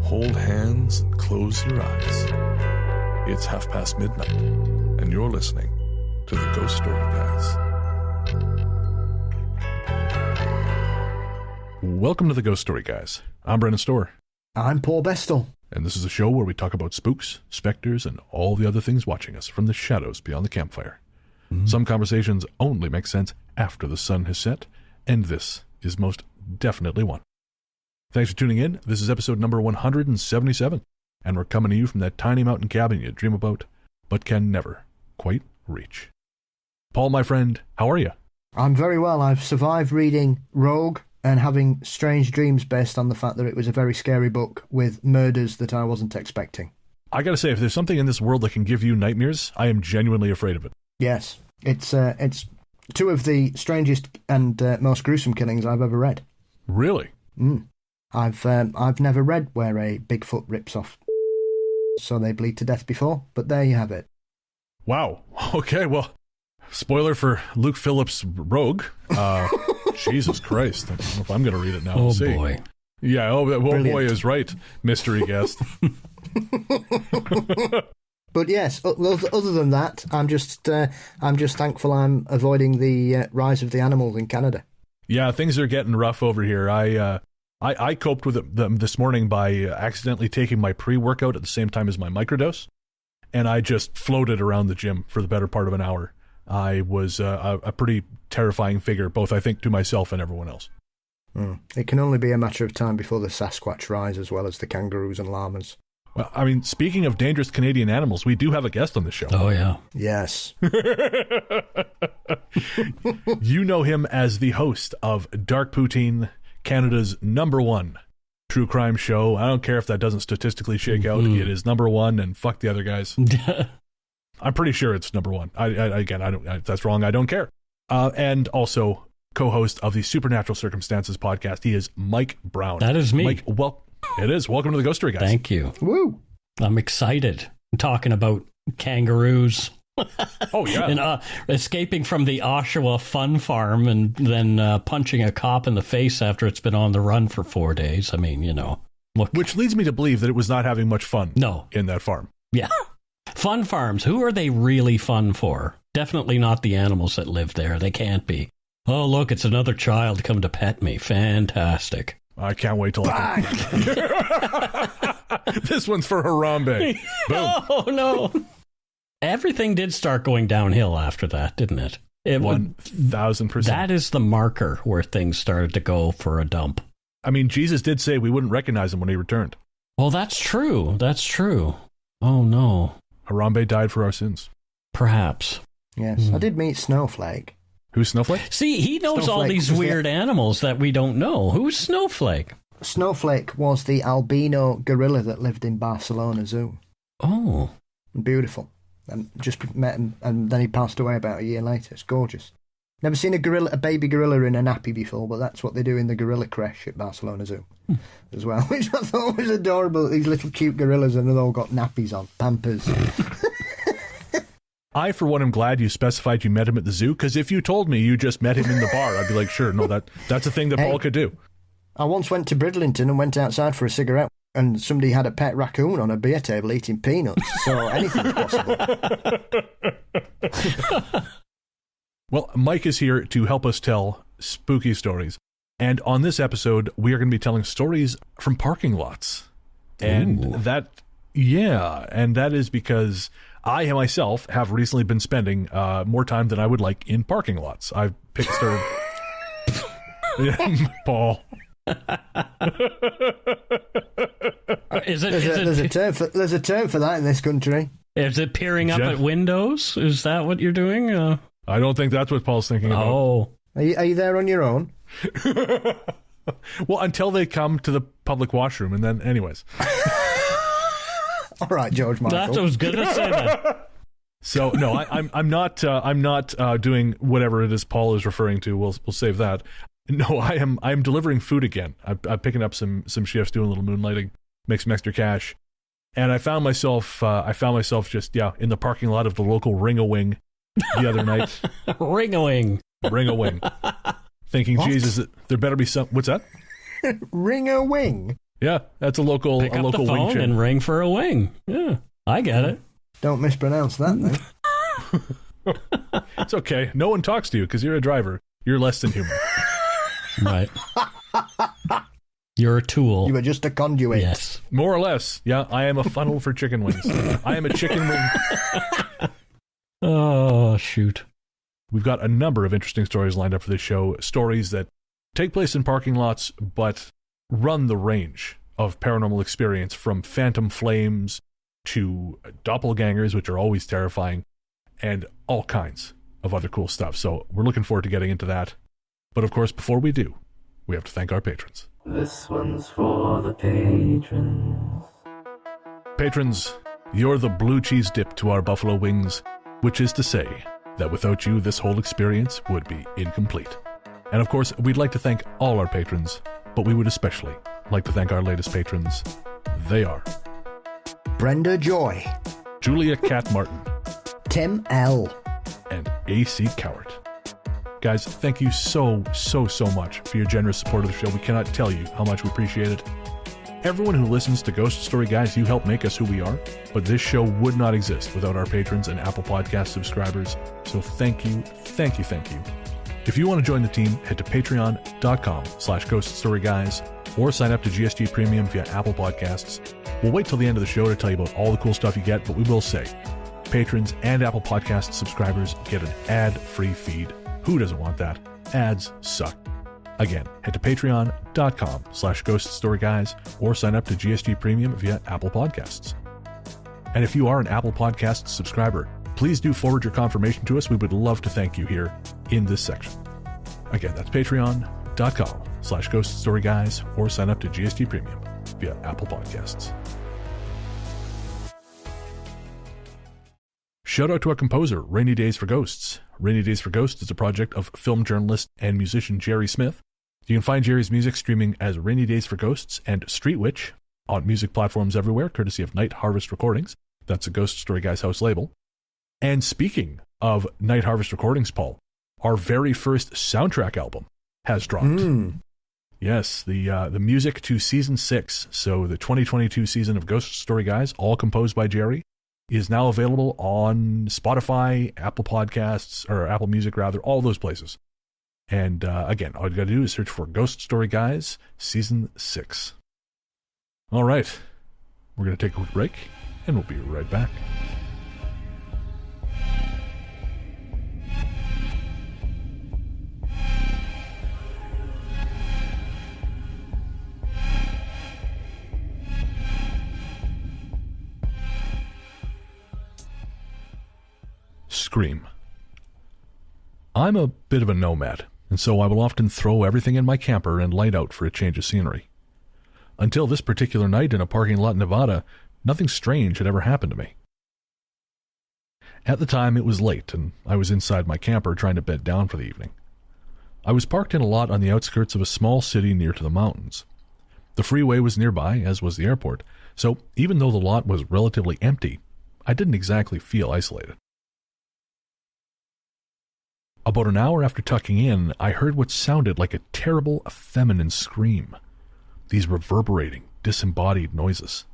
hold hands and close your eyes. It's midnight, and you're listening to the Ghost Story Guys. Welcome to the Ghost Story Guys. I'm Brendan Storr. I'm Paul Bestel. And this is a show where we talk about spooks, specters, and all the other things watching us from the shadows beyond the campfire. Some conversations only make sense after the sun has set, and this is most definitely one. Thanks for tuning in. This is episode number 177, and we're coming to you from that tiny mountain cabin you dream about, but can never quite reach. Paul, my friend, how are you? I'm very well. I've survived reading Rogue and having strange dreams based on the fact that it was a very scary book with murders that I wasn't expecting. I gotta say, if there's something in this world that can give you nightmares, I am genuinely afraid of it. Yes, it's two of the strangest and most gruesome killings I've ever read. Really? I've never read where a Bigfoot rips off so they bleed to death before, but there you have it. Wow. Okay, well, spoiler for Luke Phillips' Rogue. Jesus Christ. I don't know if I'm going to read it now. Oh, see. Boy. Yeah, boy is right, mystery guest. But yes, other than that, I'm just thankful I'm avoiding the rise of the animals in Canada. Yeah, things are getting rough over here. I coped with them this morning by accidentally taking my pre-workout at the same time as my microdose, and I just floated around the gym for the better part of an hour. I was a pretty terrifying figure, both I think to myself and everyone else. It can only be a matter of time before the Sasquatch rise, as well as the kangaroos and llamas. Well, I mean, speaking of dangerous Canadian animals, we do have a guest on the show. Oh, yeah. Yes. You know him as the host of Dark Poutine, Canada's #1 true crime show. I don't care if that doesn't statistically shake out. It is #1, and fuck the other guys. I'm pretty sure it's #1. If that's wrong, I don't care. And also co-host of the Supernatural Circumstances podcast. He is Mike Browne. That is me. Mike, well, it is. Welcome to the Ghost Story Guys. Thank you. Woo! I'm excited. I'm talking about kangaroos. Oh, yeah. And escaping from the Oshawa Fun Farm and then punching a cop in the face after it's been on the run for 4 days. I mean, you know. Look. Which leads me to believe that it was not having much fun in that farm. Yeah. Fun farms. Who are they really fun for? Definitely not the animals that live there. They can't be. Oh, look, it's another child come to pet me. Fantastic. I can't wait till This one's for Harambe. Boom. Oh, no. Everything did start going downhill after that, didn't it? 1,000%. That is the marker where things started to go for a dump. I mean, Jesus did say we wouldn't recognize him when he returned. Well, that's true. That's true. Oh, no. Harambe died for our sins. Perhaps. Yes, I did meet Snowflake. Who's Snowflake? See, he knows Snowflake all these weird animals that we don't know. Who's Snowflake? Snowflake was the albino gorilla that lived in Barcelona Zoo. Oh. Beautiful. And just met him, and then he passed away about a year later. It's gorgeous. Never seen a baby gorilla in a nappy before, but that's what they do in the gorilla creche at Barcelona Zoo as well, which I thought was adorable. These little cute gorillas, and they've all got nappies on, Pampers. I, for one, am glad you specified you met him at the zoo, because if you told me you just met him in the bar, I'd be like, sure, no, that's a thing that Paul could do. I once went to Bridlington and went outside for a cigarette, and somebody had a pet raccoon on a beer table eating peanuts, so anything's possible. Well, Mike is here to help us tell spooky stories, and on this episode, we are going to be telling stories from parking lots. And that is because I myself have recently been spending more time than I would like in parking lots. I've started... Paul. There's a term for that in this country. Is it peering up at windows? Is that what you're doing? I don't think that's what Paul's thinking about. Oh. Are you there on your own? Well, until they come to the public washroom, and then anyways. All right, George Michael. That's what I was going to say that. So no, I'm not doing whatever it is Paul is referring to. We'll save that. No, I'm delivering food again. I'm picking up some shifts, doing a little moonlighting, make some extra cash, and I found myself just in the parking lot of the local Ring-A-Wing the other night. Ring-A-Wing. Thinking, what? Jesus, there better be some. What's that? Ring-A-Wing. Yeah, that's a local Pick up the wing phone chain. and ring for a wing. Yeah, I get it. Don't mispronounce that, though. It's okay. No one talks to you because you're a driver. You're less than human. Right. You're a tool. You were just a conduit. Yes. More or less. Yeah, I am a funnel for chicken wings. I am a chicken wing. Oh, shoot. We've got a number of interesting stories lined up for this show. Stories that take place in parking lots, but run the range of paranormal experience, from phantom flames to doppelgangers, which are always terrifying, and all kinds of other cool stuff. So we're looking forward to getting into that. But of course, before we do, we have to thank our patrons. This one's for the patrons. Patrons, you're the blue cheese dip to our buffalo wings, which is to say that without you, this whole experience would be incomplete. And of course, we'd like to thank all our patrons, but we would especially like to thank our latest patrons. They are Brenda Joy, Julia Cat Martin, Tim L, and AC Cowart. Guys, thank you so much for your generous support of the show. We cannot tell you how much we appreciate it. Everyone who listens to Ghost Story Guys, you help make us who we are, but this show would not exist without our patrons and Apple Podcast subscribers. So thank you. If you want to join the team, head to patreon.com/ghoststoryguys or sign up to GSG Premium via Apple Podcasts. We'll wait till the end of the show to tell you about all the cool stuff you get, but we will say, patrons and Apple Podcast subscribers get an ad-free feed. Who doesn't want that? Ads suck. Again, head to patreon.com/ghoststoryguys or sign up to GSG Premium via Apple Podcasts. And if you are an Apple Podcasts subscriber, please do forward your confirmation to us. We would love to thank you here in this section. Again, that's patreon.com/ghoststoryguys or sign up to GSG Premium via Apple Podcasts. Shout out to our composer, Rainy Days for Ghosts. Rainy Days for Ghosts is a project of film journalist and musician Jerry Smith. You can find Jerry's music streaming as Rainy Days for Ghosts and Street Witch on music platforms everywhere, courtesy of Night Harvest Recordings. That's a Ghost Story Guys house label. And speaking of Night Harvest Recordings, Paul, our very first soundtrack album has dropped. Yes, the music to Season 6, so the 2022 season of Ghost Story Guys, all composed by Jerry, is now available on Spotify, Apple Podcasts, or Apple Music rather, all those places. And again, all you got to do is search for Ghost Story Guys Season 6. All right, we're going to take a quick break, and we'll be right back. Scream. I'm a bit of a nomad, and so I will often throw everything in my camper and light out for a change of scenery. Until this particular night in a parking lot in Nevada, nothing strange had ever happened to me. At the time, it was late, and I was inside my camper trying to bed down for the evening. I was parked in a lot on the outskirts of a small city near to the mountains. The freeway was nearby, as was the airport, so even though the lot was relatively empty, I didn't exactly feel isolated. About an hour after tucking in, I heard what sounded like a terrible feminine scream. These reverberating, disembodied noises.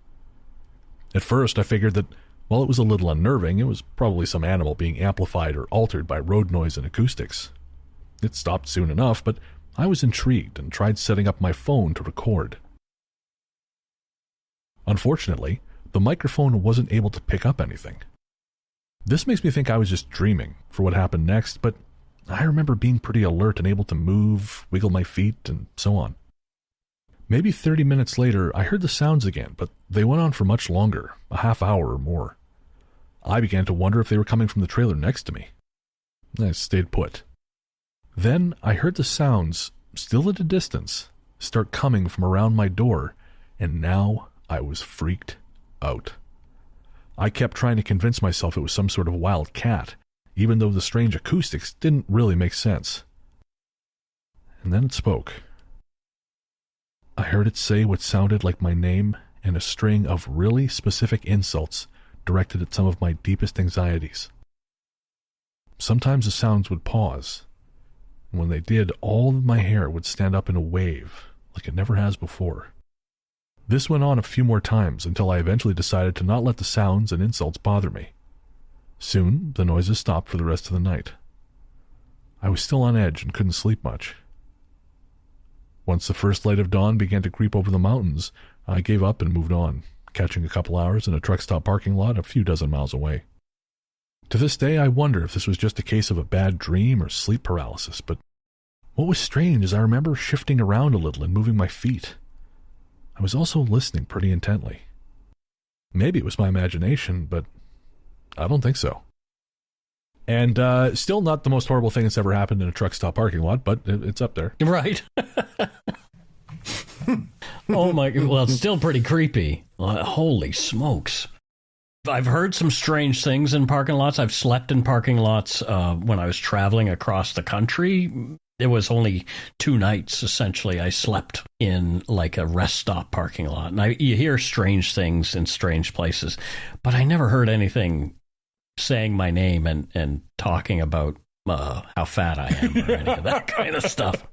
At first, I figured that, while it was a little unnerving, it was probably some animal being amplified or altered by road noise and acoustics. It stopped soon enough, but I was intrigued and tried setting up my phone to record. Unfortunately, the microphone wasn't able to pick up anything. This makes me think I was just dreaming for what happened next, but I remember being pretty alert and able to move, wiggle my feet, and so on. Maybe 30 minutes later, I heard the sounds again, but they went on for much longer, a half hour or more. I began to wonder if they were coming from the trailer next to me. I stayed put. Then I heard the sounds, still at a distance, start coming from around my door, and now I was freaked out. I kept trying to convince myself it was some sort of wild cat, even though the strange acoustics didn't really make sense. And then it spoke. I heard it say what sounded like my name and a string of really specific insults directed at some of my deepest anxieties. Sometimes the sounds would pause, and when they did, all of my hair would stand up in a wave, like it never has before. This went on a few more times until I eventually decided to not let the sounds and insults bother me. Soon, the noises stopped for the rest of the night. I was still on edge and couldn't sleep much. Once the first light of dawn began to creep over the mountains, I gave up and moved on, catching a couple hours in a truck stop parking lot a few dozen miles away. To this day, I wonder if this was just a case of a bad dream or sleep paralysis, but what was strange is I remember shifting around a little and moving my feet. I was also listening pretty intently. Maybe it was my imagination, but I don't think so. And still not the most horrible thing that's ever happened in a truck stop parking lot, but it's up there. Right. Oh my, well, it's still pretty creepy. Holy smokes. I've heard some strange things in parking lots. I've slept in parking lots when I was traveling across the country. It was only 2 nights, essentially. I slept in like a rest stop parking lot. And you hear strange things in strange places, but I never heard anything saying my name and talking about how fat I am or any of that kind of stuff.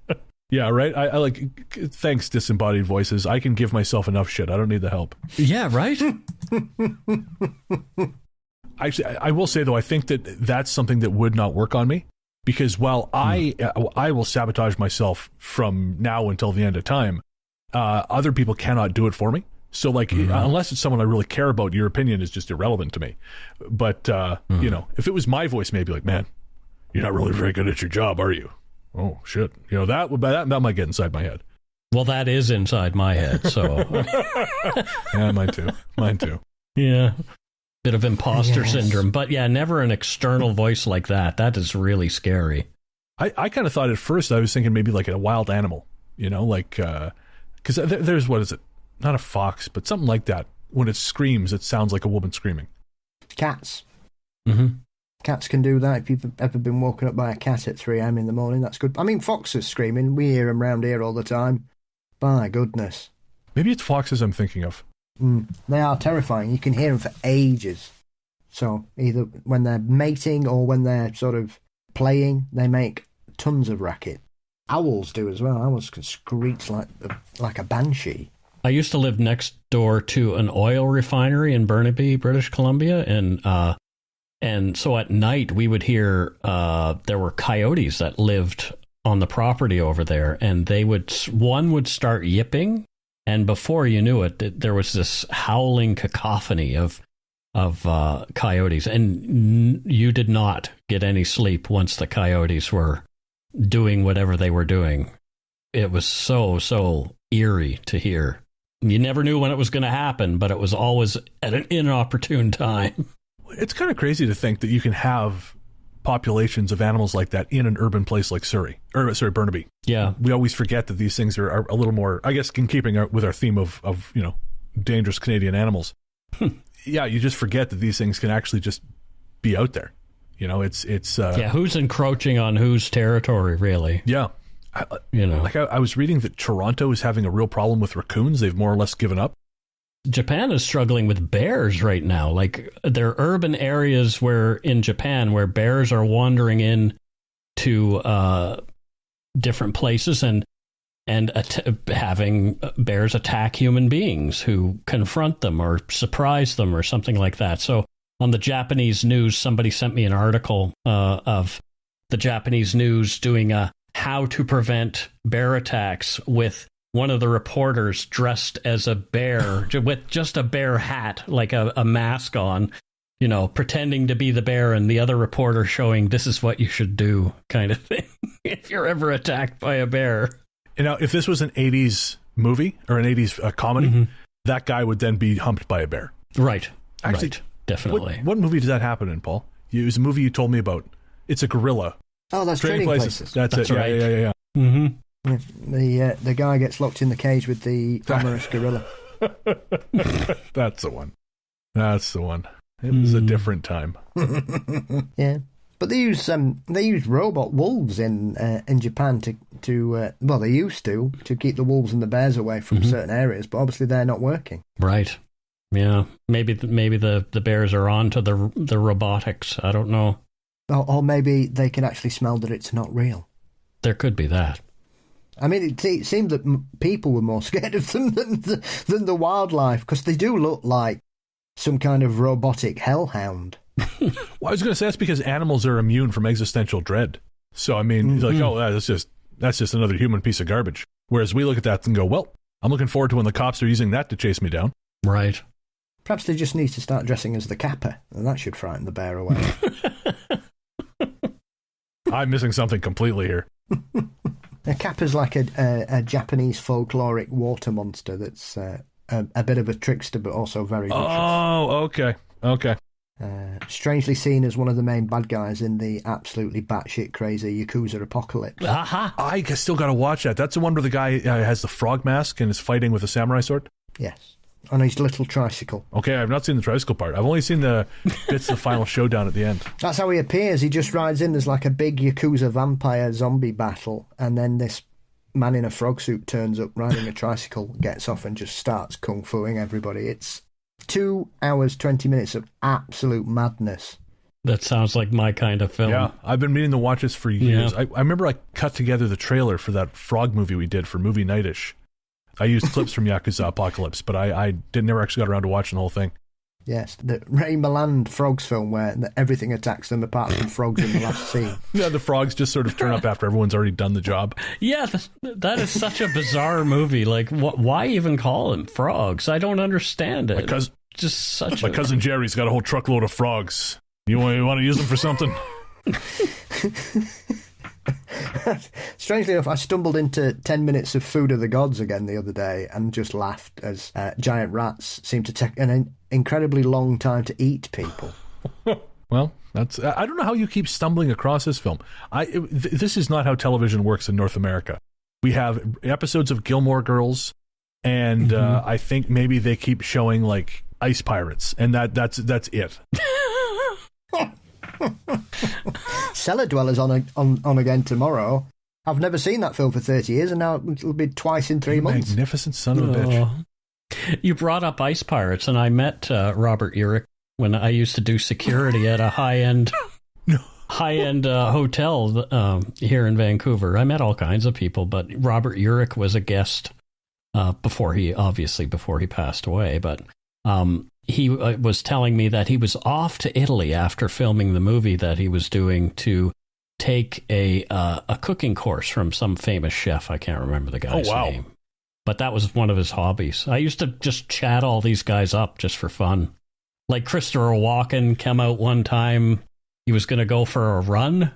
Yeah, right? I like, thanks, disembodied voices. I can give myself enough shit. I don't need the help. Yeah, right? Actually, I will say, though, I think that that's something that would not work on me. Because while I will sabotage myself from now until the end of time, other people cannot do it for me. So, like, unless it's someone I really care about, your opinion is just irrelevant to me. But, you know, if it was my voice, maybe like, man, you're not really very good at your job, are you? Oh, shit. You know, that might get inside my head. Well, that is inside my head, so. Yeah, mine too. Mine too. Yeah. Bit of imposter syndrome. But yeah, never an external voice like that. That is really scary. I kind of thought at first, I was thinking maybe like a wild animal, you know, like, because there's, what is it? Not a fox, but something like that. When it screams, it sounds like a woman screaming. Cats. Mm-hmm. Cats can do that. If you've ever been woken up by a cat at 3 a.m. in the morning, that's good. I mean, foxes screaming. We hear them round here all the time. My goodness. Maybe it's foxes I'm thinking of. They are terrifying. You can hear them for ages. So either when they're mating or when they're sort of playing, they make tons of racket. Owls do as well. Owls can screech like a banshee. I used to live next door to an oil refinery in Burnaby, British Columbia, and so at night we would hear there were coyotes that lived on the property over there, and one would start yipping, and before you knew it, there was this howling cacophony of coyotes, and you did not get any sleep once the coyotes were doing whatever they were doing. It was so eerie to hear. You never knew when it was going to happen, but it was always at an inopportune time. It's kind of crazy to think that you can have populations of animals like that in an urban place like Burnaby. Yeah. We always forget that these things are a little more, I guess, in keeping with our theme of you know, dangerous Canadian animals. Yeah, you just forget that these things can actually just be out there. You know, it's yeah, who's encroaching on whose territory, really? Yeah. You know, like I was reading that Toronto is having a real problem with raccoons. They've more or less given up. Japan is struggling with bears right now. Like, there are urban areas in Japan where bears are wandering in to different places and having bears attack human beings who confront them or surprise them or something like that. So on the Japanese news, somebody sent me an article of the Japanese news doing a how to prevent bear attacks with one of the reporters dressed as a bear with just a bear hat, like a mask on, you know, pretending to be the bear, and the other reporter showing this is what you should do kind of thing if you're ever attacked by a bear. You know, if this was an 80s movie or an 80s comedy, that guy would then be humped by a bear. Right. Actually, right. Definitely. What movie does that happen in, Paul? It was a movie you told me about. It's a gorilla. Oh, that's Trading Places. That's it. Right. Yeah. Mm-hmm. The guy gets locked in the cage with the amorous gorilla. That's the one. That's the one. It was a different time. Yeah, but they use robot wolves in Japan to well, they used to keep the wolves and the bears away from certain areas, but obviously they're not working. Right. Yeah. Maybe the bears are on to the robotics. I don't know. Or maybe they can actually smell that it's not real. There could be that. I mean, it seemed that people were more scared of them than the wildlife, because they do look like some kind of robotic hellhound. Well, I was going to say that's because animals are immune from existential dread. So, I mean, like, oh, that's just another human piece of garbage. Whereas we look at that and go, well, I'm looking forward to when the cops are using that to chase me down. Right. Perhaps they just need to start dressing as the kappa, and that should frighten the bear away. I'm missing something completely here. A kappa's like a Japanese folkloric water monster that's a bit of a trickster, but also very vicious. Oh, okay. Strangely seen as one of the main bad guys in the absolutely batshit crazy Yakuza apocalypse. Aha! I still got to watch that. That's the one where the guy has the frog mask and is fighting with a samurai sword? Yes. On his little tricycle. Okay, I've not seen the tricycle part. I've only seen the bits of the final showdown at the end. That's how he appears. He just rides in. There's like a big Yakuza vampire zombie battle, and then this man in a frog suit turns up riding a tricycle, gets off and just starts kung fuing everybody. It's 2 hours, 20 minutes of absolute madness. That sounds like my kind of film. Yeah, I've been meaning to watch this for years. Yeah. I remember I cut together the trailer for that frog movie we did for Movie Nightish. I used clips from Yakuza Apocalypse, but I never actually got around to watching the whole thing. Yes, the Ray Milland Frogs film where everything attacks them apart from frogs in the last scene. Yeah, the frogs just sort of turn up after everyone's already done the job. Yeah, that is such a bizarre movie. Like, why even call them frogs? I don't understand it. My cousin Jerry's got a whole truckload of frogs. You want to use them for something? Strangely enough, I stumbled into 10 minutes of Food of the Gods again the other day and just laughed as giant rats seem to take an incredibly long time to eat people. Well, I don't know how you keep stumbling across this film. This is not how television works in North America. We have episodes of Gilmore Girls, and I think maybe they keep showing like Ice Pirates, and that's it. Cellar Dwellers on again tomorrow. I've never seen that film for 30 years, and now it'll be twice in 3 months. Magnificent son of a bitch. You brought up Ice Pirates, and I met Robert Urich when I used to do security at a high-end hotel here in Vancouver. I met all kinds of people, but Robert Urich was a guest before he passed away. But he was telling me that he was off to Italy after filming the movie that he was doing to take a cooking course from some famous chef. I can't remember the guy's name. But that was one of his hobbies. I used to just chat all these guys up just for fun. Like Christopher Walken came out one time. He was going to go for a run.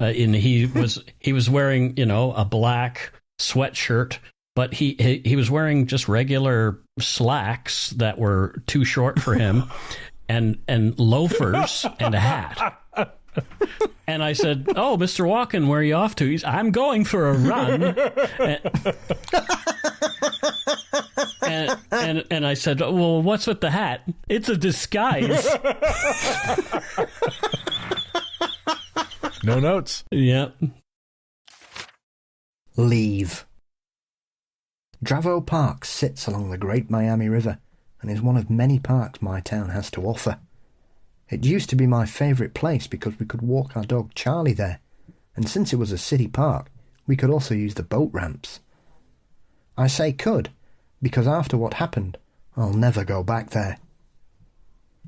And he was wearing, a black sweatshirt, but he was wearing just regular slacks that were too short for him and loafers and a hat. And I said, "Oh, Mr. Walken, where are you off to?" "I'm going for a run." And I said, "Well, what's with the hat?" "It's a disguise." No notes. Yep. Leave. Dravo Park sits along the Great Miami River and is one of many parks my town has to offer. It used to be my favourite place because we could walk our dog Charlie there, and since it was a city park, we could also use the boat ramps. I say could, because after what happened, I'll never go back there.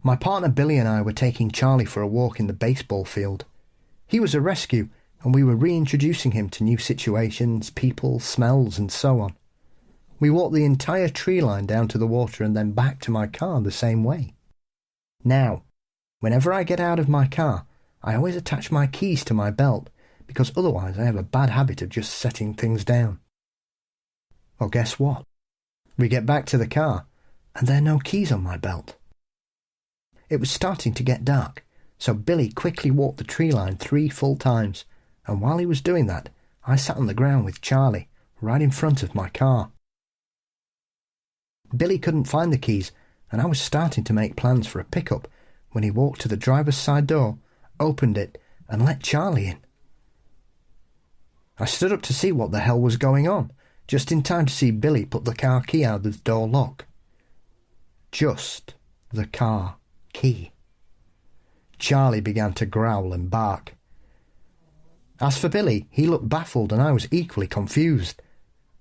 My partner Billy and I were taking Charlie for a walk in the baseball field. He was a rescue, and we were reintroducing him to new situations, people, smells, and so on. We walked the entire tree line down to the water and then back to my car the same way. Now, whenever I get out of my car, I always attach my keys to my belt, because otherwise I have a bad habit of just setting things down. Well, guess what? We get back to the car, and there are no keys on my belt. It was starting to get dark, so Billy quickly walked the tree line 3 full times, and while he was doing that, I sat on the ground with Charlie, right in front of my car. Billy couldn't find the keys, and I was starting to make plans for a pickup when he walked to the driver's side door, opened it, and let Charlie in. I stood up to see what the hell was going on, just in time to see Billy put the car key out of the door lock. Just the car key. Charlie began to growl and bark. As for Billy, he looked baffled and I was equally confused.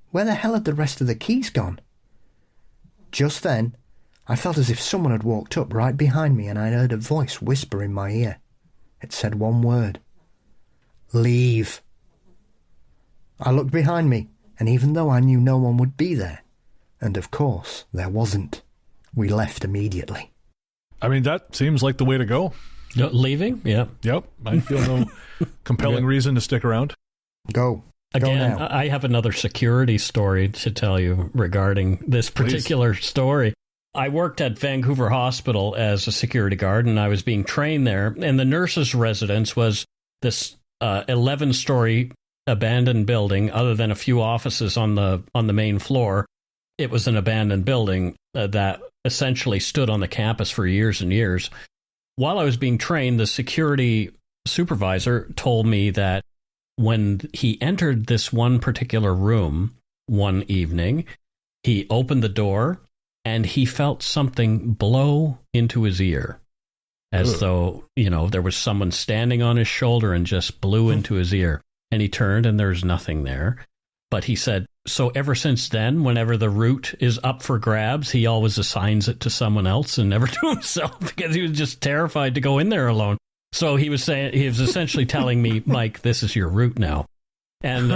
Where the hell had the rest of the keys gone? Just then, I felt as if someone had walked up right behind me and I heard a voice whisper in my ear. It said one word. Leave. I looked behind me, and even though I knew no one would be there, and of course there wasn't, we left immediately. I mean, that seems like the way to go. Leaving? Yeah. Yep. I feel no compelling reason to stick around. Go. Again, Go now. I have another security story to tell you regarding this particular story. I worked at Vancouver Hospital as a security guard, and I was being trained there. And the nurses' residence was this 11-story abandoned building, other than a few offices on the main floor. It was an abandoned building that essentially stood on the campus for years and years. While I was being trained, the security supervisor told me that when he entered this one particular room one evening, he opened the door and he felt something blow into his ear, as though, there was someone standing on his shoulder and just blew into his ear. And he turned and there's nothing there. But he said, so ever since then, whenever the route is up for grabs, he always assigns it to someone else and never to himself, because he was just terrified to go in there alone. So he was essentially telling me, Mike, this is your route now. And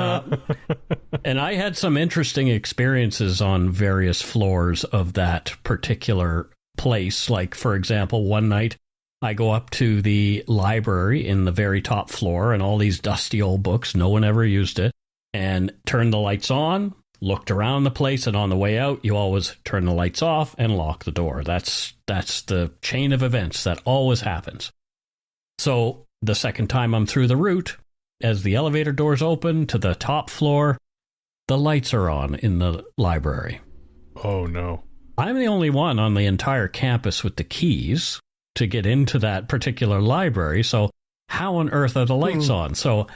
and I had some interesting experiences on various floors of that particular place. Like, for example, one night I go up to the library in the very top floor and all these dusty old books, no one ever used it, and turned the lights on, looked around the place, and on the way out, you always turn the lights off and lock the door. That's the chain of events that always happens. So the second time I'm through the route, as the elevator doors open to the top floor, the lights are on in the library. Oh, no. I'm the only one on the entire campus with the keys to get into that particular library, so how on earth are the lights on? So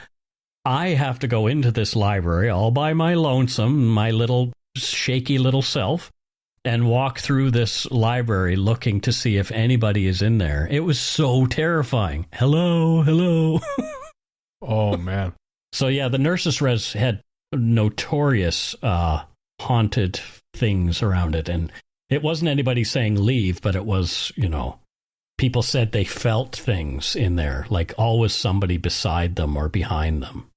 I have to go into this library all by my lonesome, my little shaky little self, and walk through this library looking to see if anybody is in there. It was so terrifying. Hello, hello. Oh, man. So, yeah, the nurses' res had notorious haunted things around it. And it wasn't anybody saying leave, but it was, people said they felt things in there, like always somebody beside them or behind them.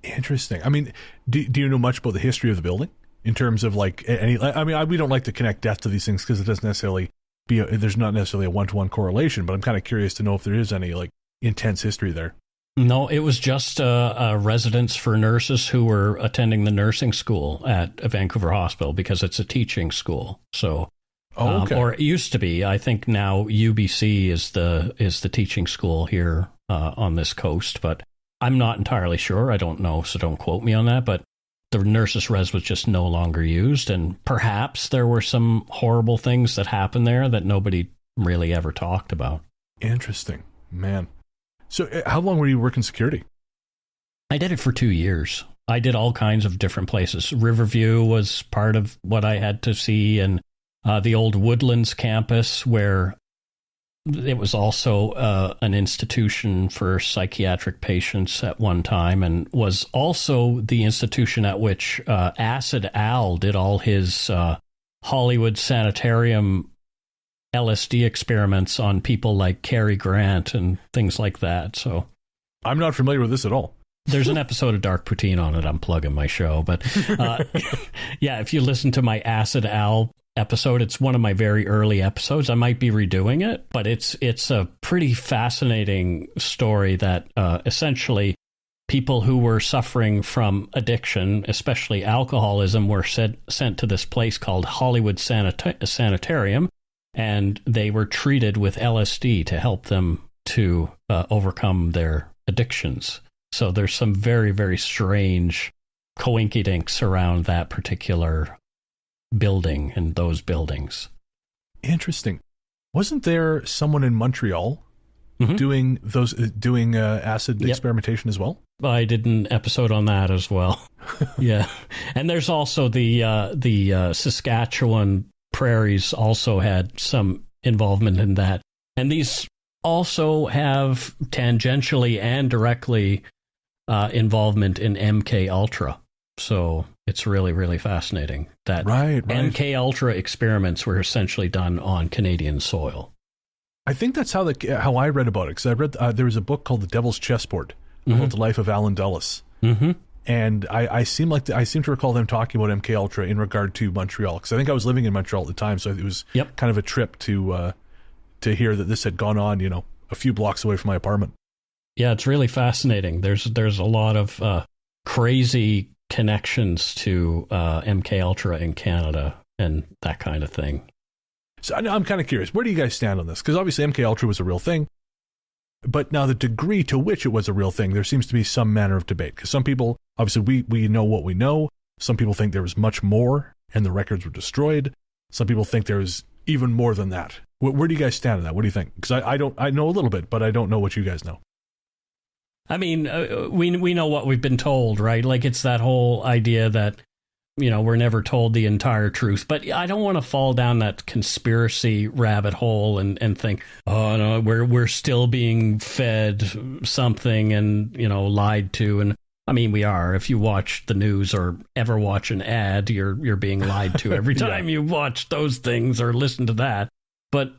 Interesting. I mean, do you know much about the history of the building in terms of like any? I mean, we don't like to connect death to these things because it doesn't necessarily there's not necessarily a one-to-one correlation. But I'm kind of curious to know if there is any like intense history there. No, it was just a residence for nurses who were attending the nursing school at Vancouver Hospital, because it's a teaching school. So, okay. Or it used to be. I think now UBC is the teaching school here on this coast, but I'm not entirely sure. I don't know, so don't quote me on that. But the nurses' res was just no longer used, and perhaps there were some horrible things that happened there that nobody really ever talked about. Interesting, man. So how long were you working security? I did it for 2 years. I did all kinds of different places. Riverview was part of what I had to see, and the old Woodlands campus, where it was also an institution for psychiatric patients at one time, and was also the institution at which Acid Al did all his Hollywood sanitarium LSD experiments on people like Cary Grant and things like that. So I'm not familiar with this at all. There's an episode of Dark Poutine on it. I'm plugging my show. But yeah, if you listen to my Acid Al episode, it's one of my very early episodes. I might be redoing it, but it's a pretty fascinating story that essentially people who were suffering from addiction, especially alcoholism, were sent to this place called Hollywood Sanitarium. And they were treated with LSD to help them to overcome their addictions. So there's some very, very strange coinkydinks around that particular building and those buildings. Interesting. Wasn't there someone in Montreal doing acid experimentation as well? I did an episode on that as well. Yeah. And there's also the Saskatchewan prairies also had some involvement in that. And these also have tangentially and directly involvement in MK Ultra. So it's really, really fascinating that MK Ultra experiments were essentially done on Canadian soil. I think that's how I read about it, because I read there was a book called The Devil's Chessboard about the life of Alan Dulles. Mm-hmm. And I seem to recall them talking about MK Ultra in regard to Montreal, because I think I was living in Montreal at the time, so it was kind of a trip to hear that this had gone on, a few blocks away from my apartment. Yeah, it's really fascinating. There's a lot of crazy connections to MK Ultra in Canada and that kind of thing. So I'm kind of curious, where do you guys stand on this? Because obviously MK Ultra was a real thing, but now the degree to which it was a real thing, there seems to be some manner of debate. Because some people, obviously we know what we know. Some people think there was much more and the records were destroyed. Some people think there was even more than that. Where do you guys stand on that? What do you think? Because I know a little bit, but I don't know what you guys know. I mean, we know what we've been told, right? Like, it's that whole idea that, we're never told the entire truth. But I don't want to fall down that conspiracy rabbit hole and think, oh, no, we're still being fed something and, lied to. And I mean, we are. If you watch the news or ever watch an ad, you're being lied to every time you watch those things or listen to that. But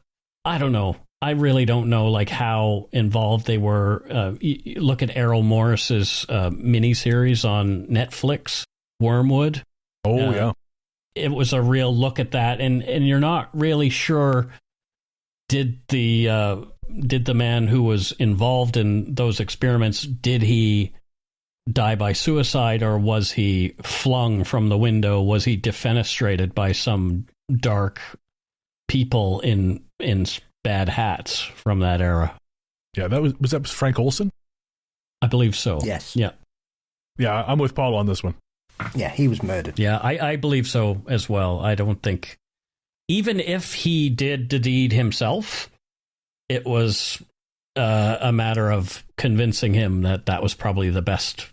I don't know. I really don't know, like, how involved they were. Look at Errol Morris's miniseries on Netflix, Wormwood. Oh, yeah. It was a real look at that, and you're not really sure, did the man who was involved in those experiments, did he die by suicide, or was he flung from the window? Was he defenestrated by some dark people in bad hats from that era? Yeah, was that Frank Olson? I believe so. Yes. Yeah. Yeah, I'm with Paul on this one. Yeah, he was murdered. Yeah, I believe so as well. I don't think, even if he did the deed himself, it was a matter of convincing him that was probably the best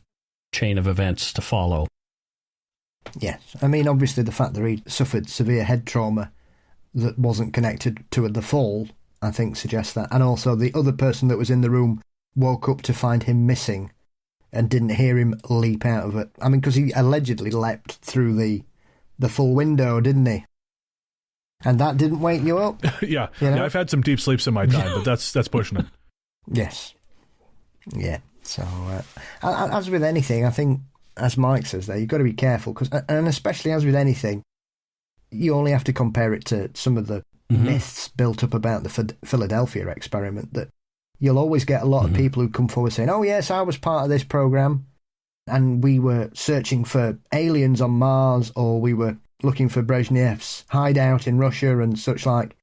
chain of events to follow. Yes. I mean, obviously the fact that he suffered severe head trauma that wasn't connected to the fall, I think, suggests that. And also the other person that was in the room woke up to find him missing and didn't hear him leap out of it. I mean, because he allegedly leapt through the full window, didn't he? And that didn't wake you up? Yeah. Yeah, I've had some deep sleeps in my time, but that's pushing it. Yes. Yeah. So, as with anything, I think, as Mike says there, you've got to be careful, and especially as with anything, you only have to compare it to some of the myths built up about the Philadelphia experiment, that you'll always get a lot of people who come forward saying, oh yes, I was part of this program and we were searching for aliens on Mars, or we were looking for Brezhnev's hideout in Russia and such like.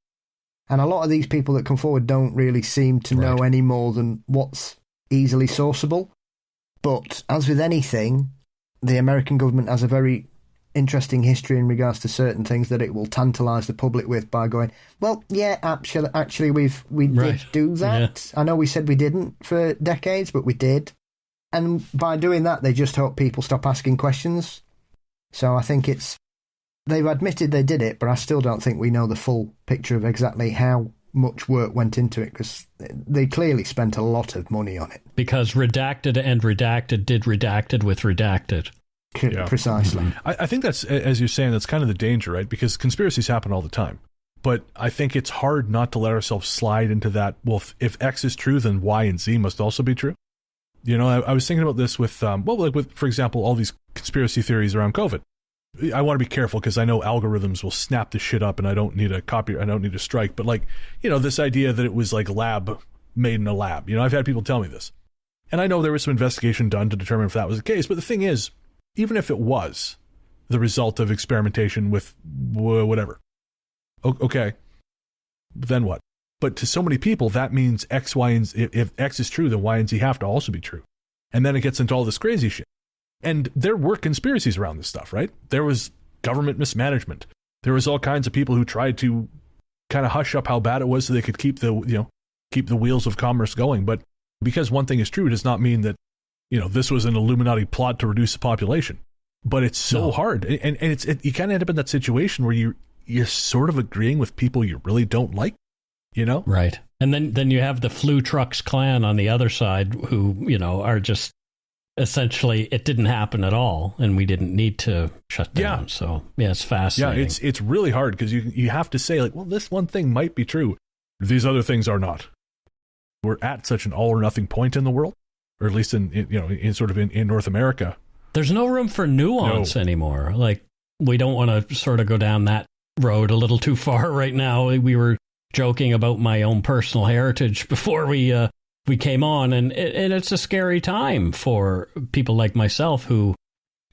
And a lot of these people that come forward don't really seem to know any more than what's easily sourceable. But as with anything, the American government has a very interesting history in regards to certain things that it will tantalise the public with by going, well, yeah, actually we did do that. Yeah. I know we said we didn't for decades, but we did. And by doing that, they just hope people stop asking questions. So I think they've admitted they did it, but I still don't think we know the full picture of exactly how much work went into it, because they clearly spent a lot of money on it. Because redacted and redacted did redacted with redacted. Yeah. Precisely. I think that's, as you're saying, that's kind of the danger, right? Because conspiracies happen all the time. But I think it's hard not to let ourselves slide into that, well, if X is true, then Y and Z must also be true. I was thinking about this with, for example, all these conspiracy theories around COVID. I want to be careful because I know algorithms will snap this shit up and I don't need a strike. But this idea that it was like made in a lab. I've had people tell me this. And I know there was some investigation done to determine if that was the case. But the thing is, even if it was the result of experimentation with whatever, okay, then what? But to so many people, that means X, Y, and Z. If X is true, then Y and Z have to also be true. And then it gets into all this crazy shit. And there were conspiracies around this stuff, right? There was government mismanagement. There was all kinds of people who tried to kind of hush up how bad it was so they could keep the wheels of commerce going. But because one thing is true does not mean that this was an Illuminati plot to reduce the population. But it's so hard. And you kind of end up in that situation where you're sort of agreeing with people you really don't like, Right. And then you have the Flu Trucks clan on the other side who, are just essentially it didn't happen at all, and we didn't need to shut down. Yeah. So yeah, it's fascinating. Yeah, it's really hard because you have to say, like, well, this one thing might be true. These other things are not. We're at such an all or nothing point in the world, or at least in North America. There's no room for nuance anymore. Like, we don't want to sort of go down that road a little too far right now. We were joking about my own personal heritage before we came on, and it's a scary time for people like myself who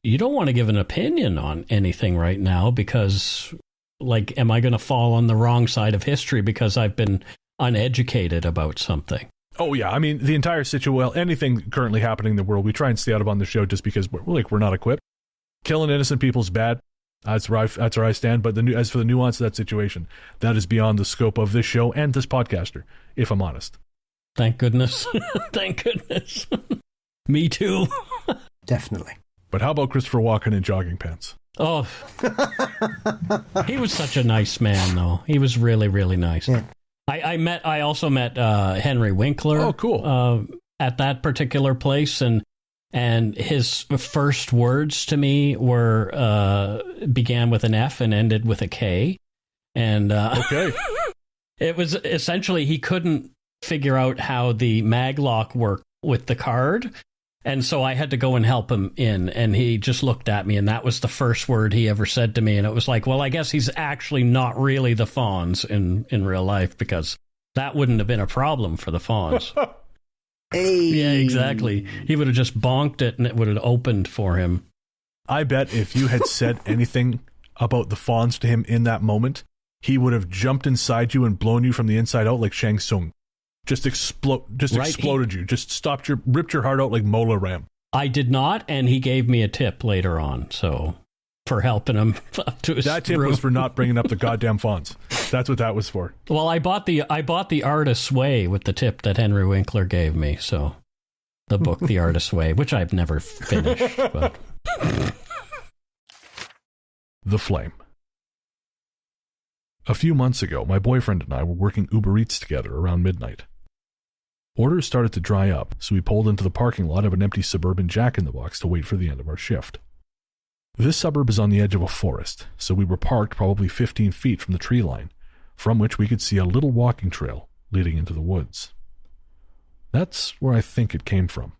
you don't want to give an opinion on anything right now because, like, am I going to fall on the wrong side of history because I've been uneducated about something? Oh, yeah. I mean, the entire situation, well, anything currently happening in the world, we try and stay out of on the show just because we're not equipped. Killing innocent people is bad. That's where I stand. But as for the nuance of that situation, that is beyond the scope of this show and this podcaster, if I'm honest. Thank goodness. Thank goodness. Me too. Definitely. But how about Christopher Walken in jogging pants? Oh, he was such a nice man, though. He was really, really nice. Yeah. I also met Henry Winkler. Oh, cool. At that particular place, and his first words to me were began with an F and ended with a K, and okay, it was essentially he couldn't figure out how the maglock worked with the card. And so I had to go and help him in, and he just looked at me, and that was the first word he ever said to me. And it was like, well, I guess he's actually not really the Fonz in real life, because that wouldn't have been a problem for the Fonz. Hey. Yeah, exactly. He would have just bonked it, and it would have opened for him. I bet if you had said anything about the Fonz to him in that moment, he would have jumped inside you and blown you from the inside out like Shang Tsung. Just exploded you. Just ripped your heart out like Mola Ram. I did not, and he gave me a tip later on, so for helping him up to his That tip room. was for not bringing up the goddamn Fonz. That's what that was for. Well, I bought the Artist's Way with the tip that Henry Winkler gave me, so the book The Artist's Way, which I've never finished. But The Flame. A few months ago, my boyfriend and I were working Uber Eats together around midnight. Orders started to dry up, so we pulled into the parking lot of an empty suburban Jack-in-the-Box to wait for the end of our shift. This suburb is on the edge of a forest, so we were parked probably 15 feet from the tree line, from which we could see a little walking trail leading into the woods. That's where I think it came from.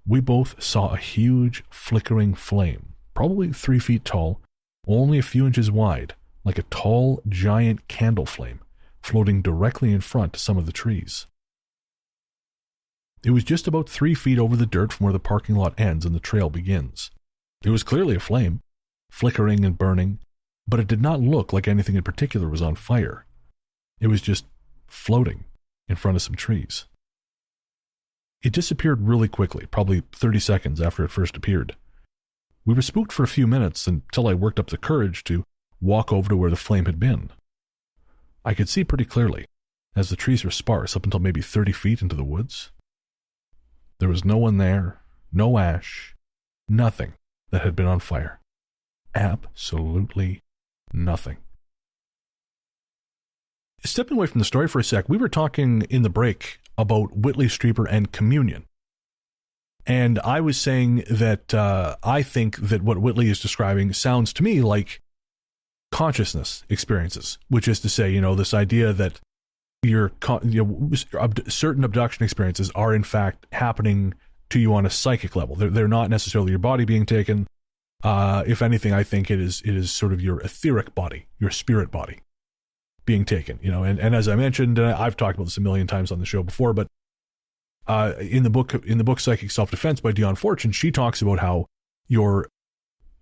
We both saw a huge, flickering flame, probably 3 feet tall, only a few inches wide, like a tall, giant candle flame, floating directly in front to some of the trees. It was just about 3 feet over the dirt from where the parking lot ends and the trail begins. It was clearly a flame, flickering and burning, but it did not look like anything in particular was on fire. It was just floating in front of some trees. It disappeared really quickly, probably 30 seconds after it first appeared. We were spooked for a few minutes until I worked up the courage to walk over to where the flame had been. I could see pretty clearly, as the trees were sparse up until maybe 30 feet into the woods. There was no one there, no ash, nothing that had been on fire. Absolutely nothing. Stepping away from the story for a sec, we were talking in the break about Whitley Strieber and communion. And I was saying that I think that what Whitley is describing sounds to me like consciousness experiences, which is to say, this idea that certain abduction experiences are in fact happening to you on a psychic level. They're not necessarily your body being taken. If anything, I think it is sort of your etheric body, your spirit body being taken. And as I mentioned, I've talked about this a million times on the show before, but in the book Psychic Self-Defense by Dion Fortune, she talks about how your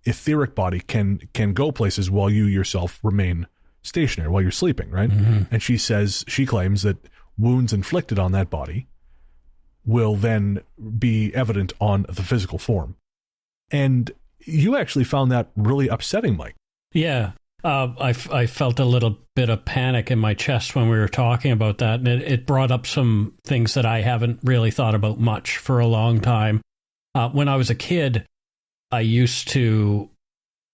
etheric body can go places while you yourself remain stationary while you're sleeping, right? Mm-hmm. And she claims that wounds inflicted on that body will then be evident on the physical form. And you actually found that really upsetting, Mike. Yeah. I felt a little bit of panic in my chest when we were talking about that, and it brought up some things that I haven't really thought about much for a long time. When I was a kid, I used to,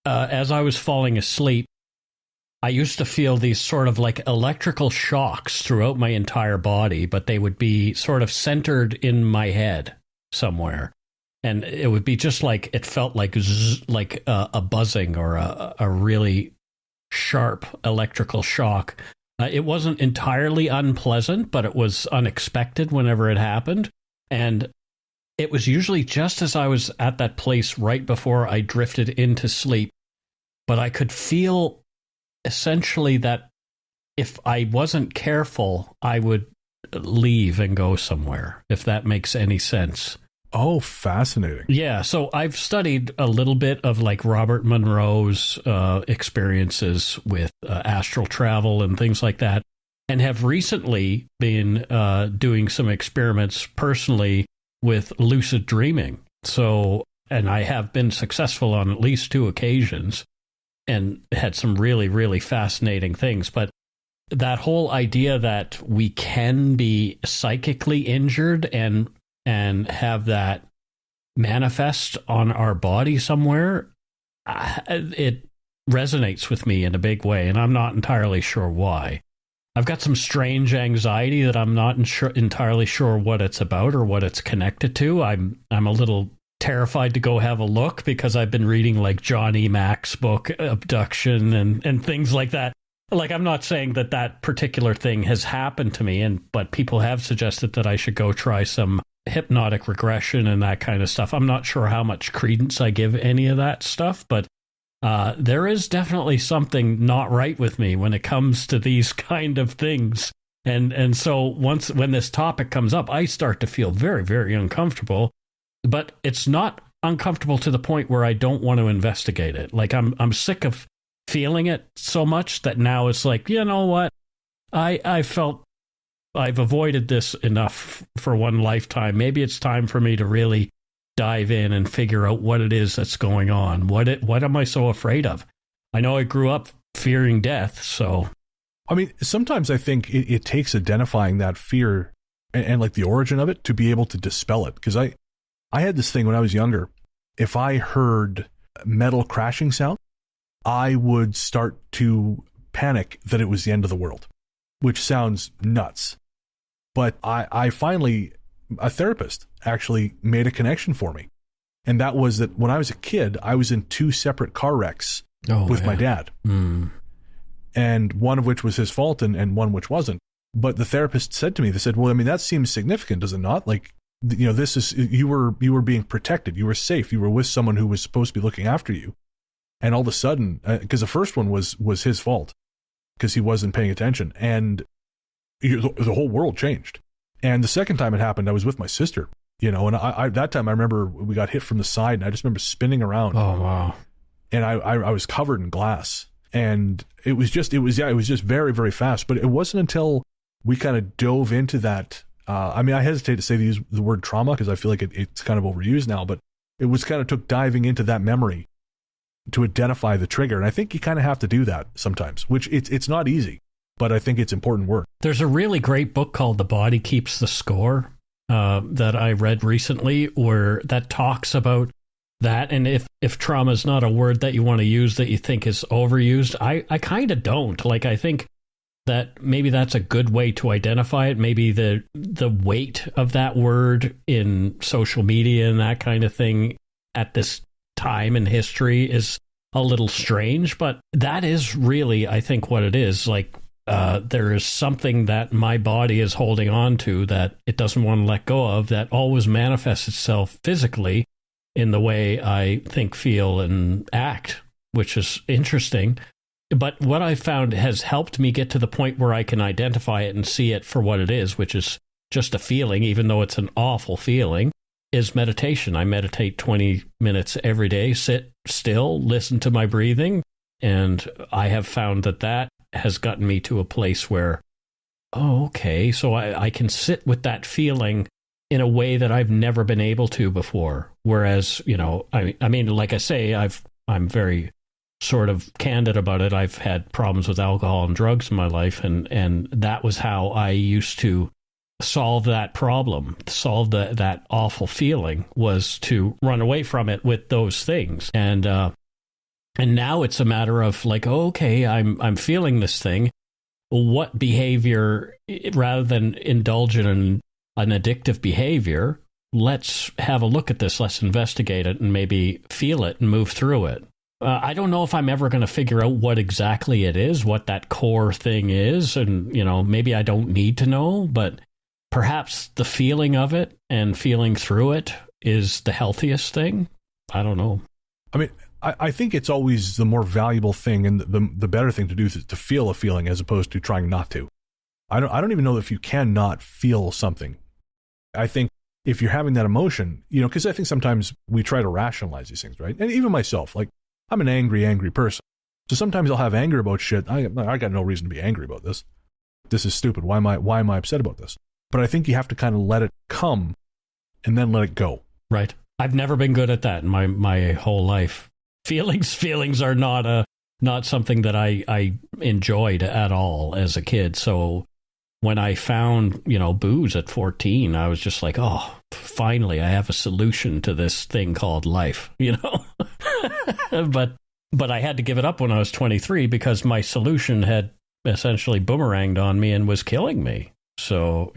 as I was falling asleep, I used to feel these sort of like electrical shocks throughout my entire body, but they would be sort of centered in my head somewhere. and it would be just like, it felt like like a buzzing or a really sharp electrical shock. It wasn't entirely unpleasant, but it was unexpected whenever it happened. And it was usually just as I was at that place right before I drifted into sleep. But I could feel essentially that if I wasn't careful, I would leave and go somewhere, if that makes any sense. Oh, fascinating. Yeah, so I've studied a little bit of like Robert Monroe's experiences with astral travel and things like that, and have recently been doing some experiments personally with lucid dreaming. So, and I have been successful on at least 2 occasions and had some really, really fascinating things. But that whole idea that we can be psychically injured and have that manifest on our body somewhere, it resonates with me in a big way, and I'm not entirely sure why. I've got some strange anxiety that I'm not entirely sure what it's about or what it's connected to. I'm a little terrified to go have a look because I've been reading like John E. Mack's book, Abduction, and things like that. Like, I'm not saying that that particular thing has happened to me, but people have suggested that I should go try some hypnotic regression and that kind of stuff. I'm not sure how much credence I give any of that stuff, but there is definitely something not right with me when it comes to these kind of things. And so when this topic comes up, I start to feel very, very uncomfortable, but it's not uncomfortable to the point where I don't want to investigate it. Like, I'm sick of feeling it so much that now it's like, you know what? I felt I've avoided this enough for one lifetime. Maybe it's time for me to really dive in and figure out what it is that's going on. What am I so afraid of? I know I grew up fearing death, so... I mean, sometimes I think it takes identifying that fear and like the origin of it to be able to dispel it. Because I had this thing when I was younger. If I heard metal crashing sound, I would start to panic that it was the end of the world, which sounds nuts. But I finally, a therapist actually made a connection for me. And that was that when I was a kid, I was in 2 separate car wrecks with my dad. Mm. And one of which was his fault and one which wasn't. But the therapist said to me, they said, well, I mean, that seems significant, does it not? Like, you know, this is, you were being protected. You were safe. You were with someone who was supposed to be looking after you. And all of a sudden, because the first one was his fault because he wasn't paying attention. And the whole world changed. And the second time it happened, I was with my sister, you know, and I that time I remember we got hit from the side and I just remember spinning around. Oh, wow. And I was covered in glass. And it was just very, very fast. But it wasn't until we kind of dove into that. I mean, I hesitate to say use the word trauma because I feel like it's kind of overused now, but it was kind of took diving into that memory to identify the trigger. And I think you kind of have to do that sometimes, which it's not easy, but I think it's important work. There's a really great book called The Body Keeps the Score that I read recently where that talks about that. And if trauma is not a word that you want to use that you think is overused, I kind of don't. Like, I think that maybe that's a good way to identify it. Maybe the weight of that word in social media and that kind of thing at this time in history is a little strange, but that is really, I think, what it is. Like, there is something that my body is holding on to that it doesn't want to let go of that always manifests itself physically in the way I think, feel, and act, which is interesting. But what I found has helped me get to the point where I can identify it and see it for what it is, which is just a feeling, even though it's an awful feeling, is meditation. I meditate 20 minutes every day, sit still, listen to my breathing, and I have found that has gotten me to a place where, oh, okay, so I can sit with that feeling in a way that I've never been able to before. Whereas, you know, I mean, like I say, I'm very sort of candid about it. I've had problems with alcohol and drugs in my life, and that was how I used to solve that problem, solve that awful feeling, was to run away from it with those things. And now it's a matter of like, oh, okay, I'm feeling this thing. What behavior, rather than indulge in an addictive behavior, let's have a look at this, let's investigate it, and maybe feel it and move through it. I don't know if I'm ever going to figure out what exactly it is, what that core thing is, and, maybe I don't need to know, but perhaps the feeling of it and feeling through it is the healthiest thing. I don't know. I mean, I think it's always the more valuable thing and the better thing to do is to feel a feeling as opposed to trying not to. I don't even know if you cannot feel something. I think if you're having that emotion, because I think sometimes we try to rationalize these things, right? And even myself, like, I'm an angry person. So sometimes I'll have anger about shit. I got no reason to be angry about this. This is stupid. Why am I upset about this? But I think you have to kind of let it come and then let it go. Right. I've never been good at that in my whole life. Feelings are not something that I enjoyed at all as a kid. So when I found, booze at 14, I was just like, oh, finally, I have a solution to this thing called life, But I had to give it up when I was 23 because my solution had essentially boomeranged on me and was killing me. So,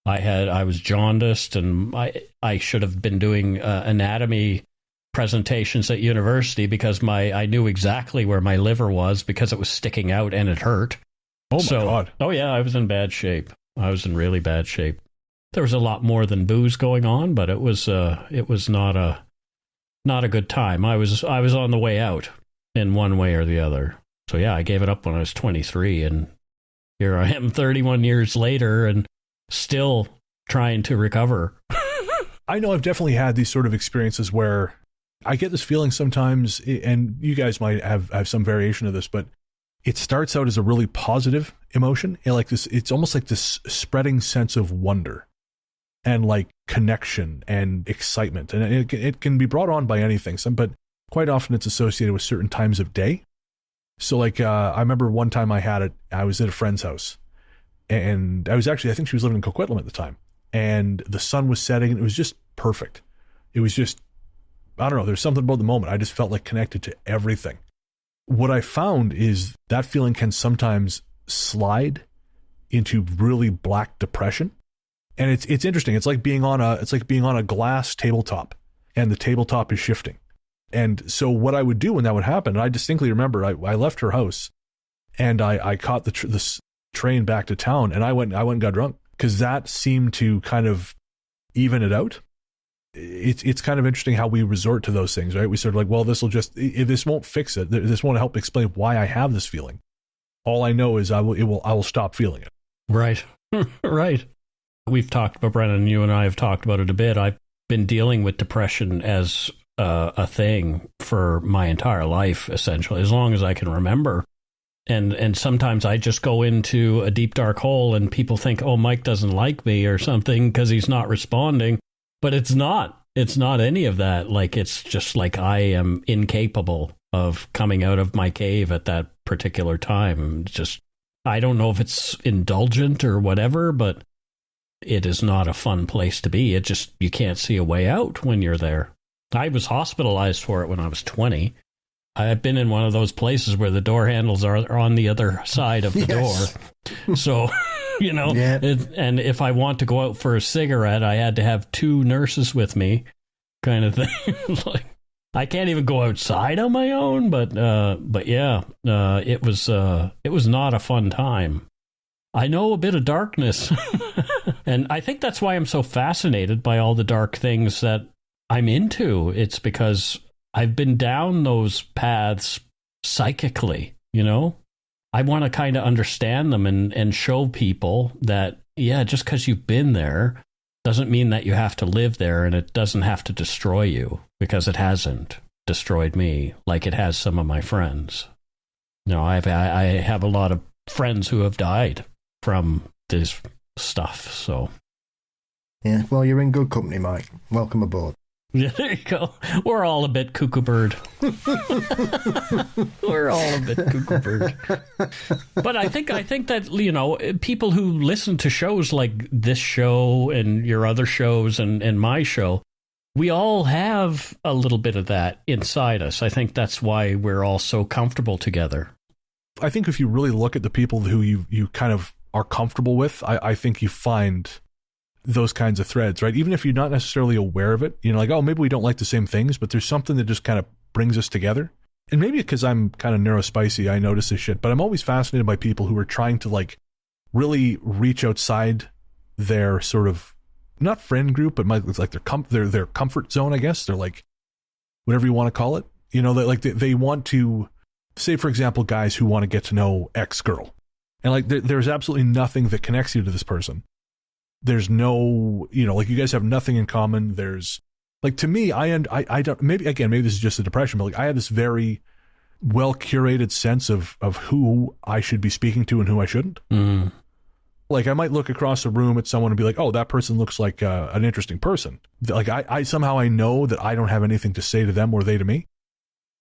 I was jaundiced, and I should have been doing anatomy presentations at university because I knew exactly where my liver was because it was sticking out and it hurt. Oh my God. Oh yeah, I was in bad shape. I was in really bad shape. There was a lot more than booze going on, but it was not a good time. I was on the way out in one way or the other. So yeah, I gave it up when I was 23, and here I am 31 years later and still trying to recover. I know I've definitely had these sort of experiences where I get this feeling sometimes, and you guys might have some variation of this, but it starts out as a really positive emotion. It's almost like this spreading sense of wonder and like connection and excitement. And it can be brought on by anything, but quite often it's associated with certain times of day. So I remember one time I was at a friend's house, and I think she was living in Coquitlam at the time, and the sun was setting and it was just perfect. It was just, I don't know, there's something about the moment. I just felt like connected to everything. What I found is that feeling can sometimes slide into really black depression. And it's interesting. It's like being on a glass tabletop, and the tabletop is shifting. And so what I would do when that would happen, and I distinctly remember I left her house and I caught the train back to town, and I went and got drunk because that seemed to kind of even it out. It's kind of interesting how we resort to those things, right? We sort of like, well, this won't fix it. This won't help explain why I have this feeling. All I know is I will stop feeling it. Right. Right. We've talked about, Brennan, you and I have talked about it a bit. I've been dealing with depression as a thing for my entire life, essentially, as long as I can remember. And sometimes I just go into a deep, dark hole and people think, oh, Mike doesn't like me or something because he's not responding. But it's not. It's not any of that. Like, it's just like I am incapable of coming out of my cave at that particular time. Just, I don't know if it's indulgent or whatever, but it is not a fun place to be. It just, you can't see a way out when you're there. I was hospitalized for it when I was 20. I've been in one of those places where the door handles are on the other side of the door. So, and if I want to go out for a cigarette, I had to have two nurses with me, kind of thing. Like, I can't even go outside on my own, but yeah, it was not a fun time. I know a bit of darkness, and I think that's why I'm so fascinated by all the dark things that I'm into. It's because I've been down those paths psychically, I want to kind of understand them and show people that, yeah, just because you've been there doesn't mean that you have to live there, and it doesn't have to destroy you, because it hasn't destroyed me like it has some of my friends. I have a lot of friends who have died from this stuff, so. Yeah, well, you're in good company, Mike. Welcome aboard. Yeah, there you go. We're all a bit cuckoo bird. We're all a bit cuckoo bird. But I think that, people who listen to shows like this show and your other shows and my show, we all have a little bit of that inside us. I think that's why we're all so comfortable together. I think if you really look at the people who you kind of are comfortable with, I think you find those kinds of threads, right? Even if you're not necessarily aware of it, like, oh, maybe we don't like the same things, but there's something that just kind of brings us together. And maybe because I'm kind of neurospicy, I notice this shit, but I'm always fascinated by people who are trying to like really reach outside their sort of, not friend group, but like their comfort zone, I guess. They're like, whatever you want to call it. They want to, say, for example, guys who want to get to know X girl. And like, there's absolutely nothing that connects you to this person. There's no, like you guys have nothing in common. There's like, to me, I don't, maybe this is just a depression, but like I have this very well curated sense of who I should be speaking to and who I shouldn't. Mm. Like I might look across the room at someone and be like, oh, that person looks like an interesting person. Like I somehow I know that I don't have anything to say to them or they to me.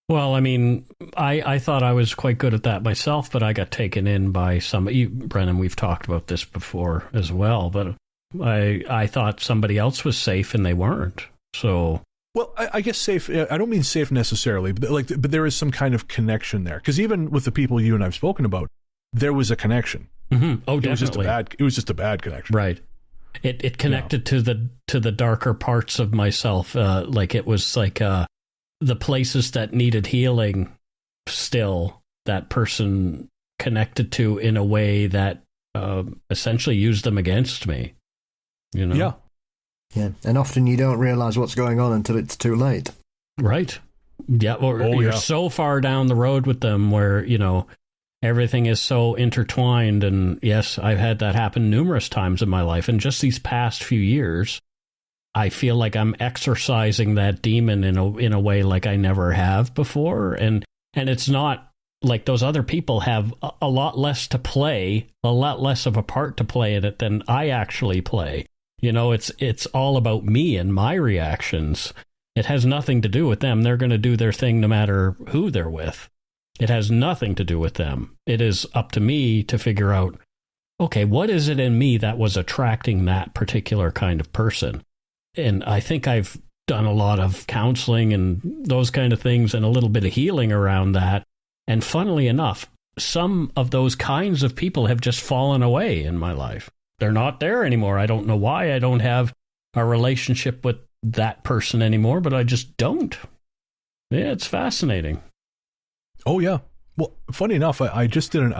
Well, I mean, I thought I was quite good at that myself, but I got taken in by somebody. Brennan, we've talked about this before as well, but I thought somebody else was safe and they weren't. So, well, I guess safe. I don't mean safe necessarily, but there is some kind of connection there. Because even with the people you and I've spoken about, there was a connection. Mm-hmm. Oh, definitely. It was just a bad connection. Right. It connected to the darker parts of myself. Like it was like the places that needed healing. Still, that person connected to in a way that essentially used them against me. Yeah. Yeah, and often you don't realize what's going on until it's too late. Right. Yeah, or you're so far down the road with them where, everything is so intertwined. And yes, I've had that happen numerous times in my life. And just these past few years, I feel like I'm exorcising that demon in a way like I never have before. And it's not like those other people have a lot less to play, a lot less of a part to play in it than I actually play. It's all about me and my reactions. It has nothing to do with them. They're going to do their thing no matter who they're with. It has nothing to do with them. It is up to me to figure out, okay, what is it in me that was attracting that particular kind of person? And I think I've done a lot of counseling and those kind of things and a little bit of healing around that. And funnily enough, some of those kinds of people have just fallen away in my life. They're not there anymore. I don't know why. I don't have a relationship with that person anymore, but I just don't. Yeah, it's fascinating. Oh, yeah. Well, funny enough, I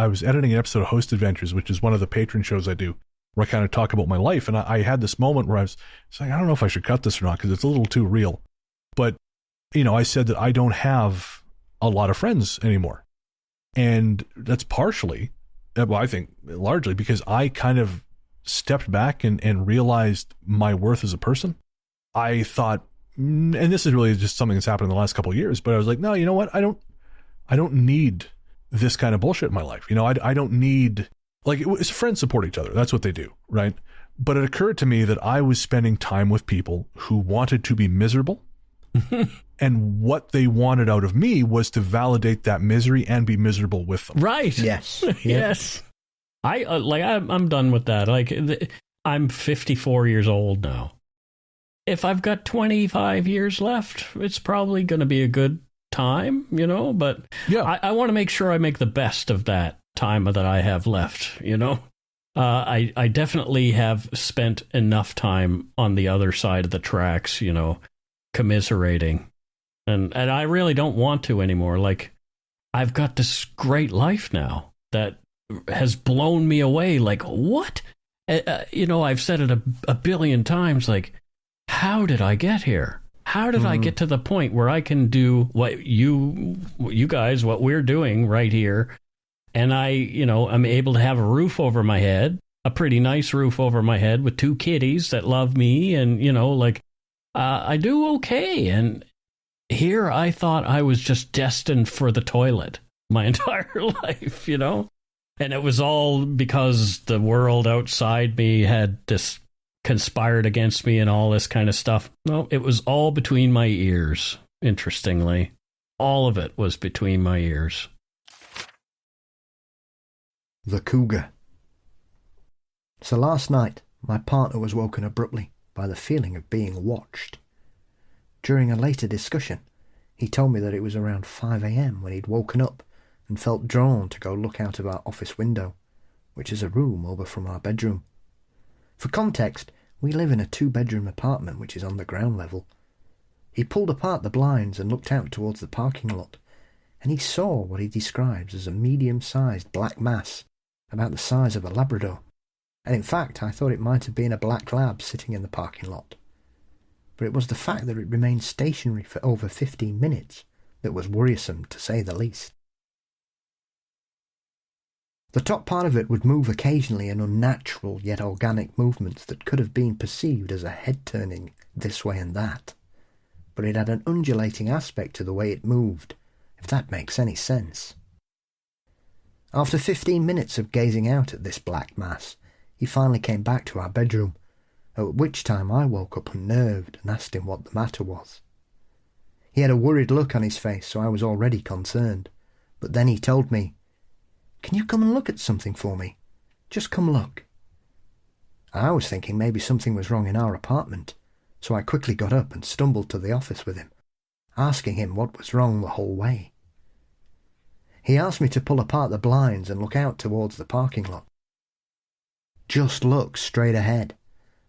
was editing an episode of Host Adventures, which is one of the patron shows I do, where I kind of talk about my life. And I had this moment where I was saying, I don't know if I should cut this or not, because it's a little too real. But, I said that I don't have a lot of friends anymore. And that's partially, well, I think largely because I kind of stepped back and realized my worth as a person. I thought, and this is really just something that's happened in the last couple of years, but I was like, no, you know what? I don't need this kind of bullshit in my life. I don't need, like, friends support each other. That's what they do, right? But it occurred to me that I was spending time with people who wanted to be miserable. And what they wanted out of me was to validate that misery and be miserable with them. Right. Yes. Yes. I'm done with that. Like, I'm 54 years old now. If I've got 25 years left, it's probably going to be a good time, but yeah. I want to make sure I make the best of that time that I have left, I definitely have spent enough time on the other side of the tracks, commiserating. And I really don't want to anymore. Like, I've got this great life now that has blown me away. Like, what? I've said it a billion times. Like, how did I get here? How did I get to the point where I can do what you guys, what we're doing right here? And I'm able to have a roof over my head, a pretty nice roof over my head with 2 kitties that love me. And, I do okay. And here I thought I was just destined for the toilet my entire life, And it was all because the world outside me had this conspired against me and all this kind of stuff. No, it was all between my ears, interestingly. All of it was between my ears. The Cougar. So last night, my partner was woken abruptly by the feeling of being watched. During a later discussion, he told me that it was around 5 a.m. when he'd woken up and felt drawn to go look out of our office window, which is a room over from our bedroom. For context, We live in a 2-bedroom apartment which is on the ground level. He pulled apart the blinds and looked out towards the parking lot, and he saw what he describes as a medium-sized black mass, about the size of a Labrador, and in fact I thought it might have been a black lab sitting in the parking lot. But it was the fact that it remained stationary for over 15 minutes that was worrisome, to say the least. The top part of it would move occasionally in unnatural yet organic movements that could have been perceived as a head turning this way and that, but it had an undulating aspect to the way it moved, if that makes any sense. After 15 minutes of gazing out at this black mass, he finally came back to our bedroom, at which time I woke up unnerved and asked him what the matter was. He had a worried look on his face, so I was already concerned, but then he told me, "Can you come and look at something for me? Just come look." I was thinking maybe something was wrong in our apartment, so I quickly got up and stumbled to the office with him, asking him what was wrong the whole way. He asked me to pull apart the blinds and look out towards the parking lot. Just look straight ahead,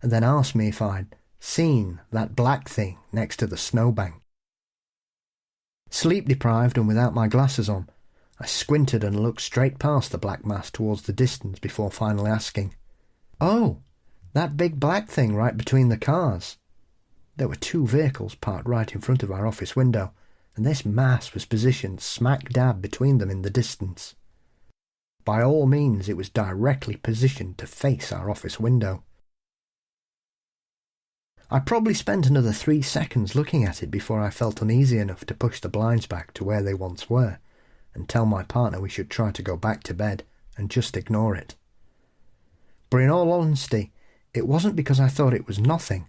and then asked me if I'd seen that black thing next to the snowbank. Sleep-deprived and without my glasses on, I squinted and looked straight past the black mass towards the distance before finally asking, "Oh, that big black thing right between the cars." There were 2 vehicles parked right in front of our office window, and this mass was positioned smack dab between them in the distance. By all means, it was directly positioned to face our office window. I probably spent another 3 seconds looking at it before I felt uneasy enough to push the blinds back to where they once were and tell my partner we should try to go back to bed and just ignore it. But in all honesty, it wasn't because I thought it was nothing.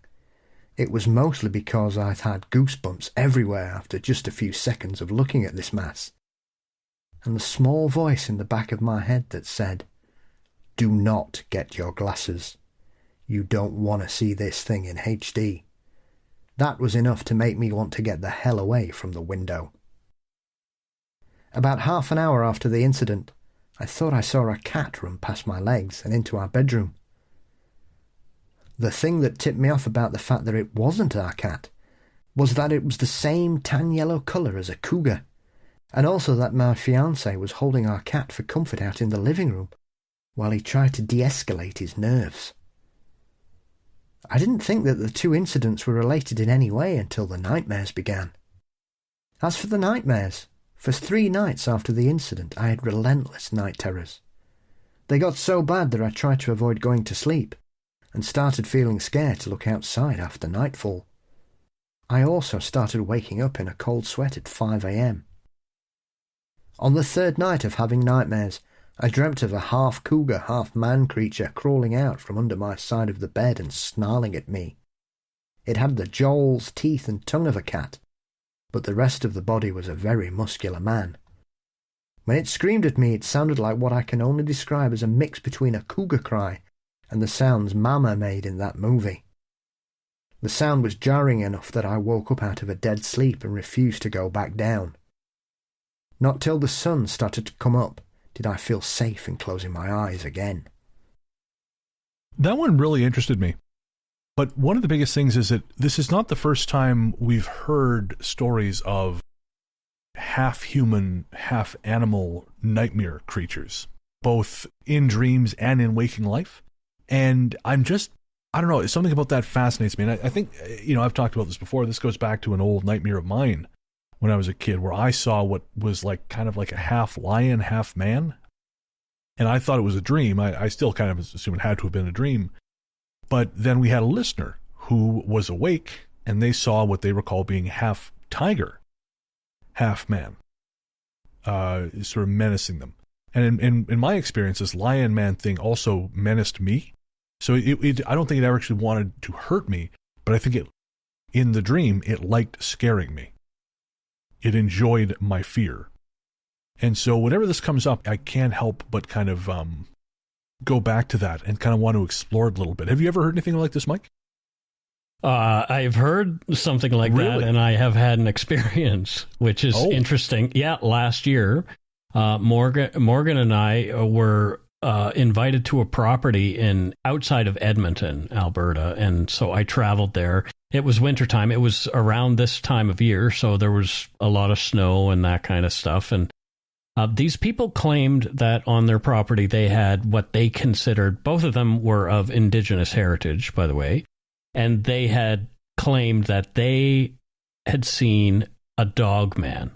It was mostly because I'd had goosebumps everywhere after just a few seconds of looking at this mass, and the small voice in the back of my head that said, "Do not get your glasses. You don't want to see this thing in HD." That was enough to make me want to get the hell away from the window. About half an hour after the incident, I thought I saw a cat run past my legs and into our bedroom. The thing that tipped me off about the fact that it wasn't our cat was that it was the same tan yellow colour as a cougar, and also that my fiancé was holding our cat for comfort out in the living room while he tried to de-escalate his nerves. I didn't think that the 2 incidents were related in any way until the nightmares began. As for the nightmares, for 3 nights after the incident I had relentless night terrors. They got so bad that I tried to avoid going to sleep, and started feeling scared to look outside after nightfall. I also started waking up in a cold sweat at 5 a.m. On the 3rd night of having nightmares, I dreamt of a half-cougar, half-man creature crawling out from under my side of the bed and snarling at me. It had the jowls, teeth and tongue of a cat, but the rest of the body was a very muscular man. When it screamed at me, it sounded like what I can only describe as a mix between a cougar cry and the sounds Mama made in that movie. The sound was jarring enough that I woke up out of a dead sleep and refused to go back down. Not till the sun started to come up did I feel safe in closing my eyes again. That one really interested me. But one of the biggest things is that this is not the first time we've heard stories of half-human, half-animal nightmare creatures, both in dreams and in waking life. And I don't know, something about that fascinates me. And I think, I've talked about this before. This goes back to an old nightmare of mine when I was a kid, where I saw what was kind of like a half lion, half man. And I thought it was a dream. I still kind of assume it had to have been a dream. But then we had a listener who was awake, and they saw what they recall being half tiger, half man, sort of menacing them. And in my experience, this lion man thing also menaced me. So I don't think it ever actually wanted to hurt me, but I think in the dream, it liked scaring me. It enjoyed my fear. And so whenever this comes up, I can't help but kind of go back to that and kind of want to explore it a little bit. Have you ever heard anything like this, Mike? I've heard something like that, and I have had an experience, which is interesting. Yeah, last year, Morgan and I were invited to a property outside of Edmonton, Alberta, and so I traveled there. It was wintertime. It was around this time of year, so there was a lot of snow and that kind of stuff. And these people claimed that on their property they had what they considered, both of them were of Indigenous heritage, by the way, and they had claimed that they had seen a dog man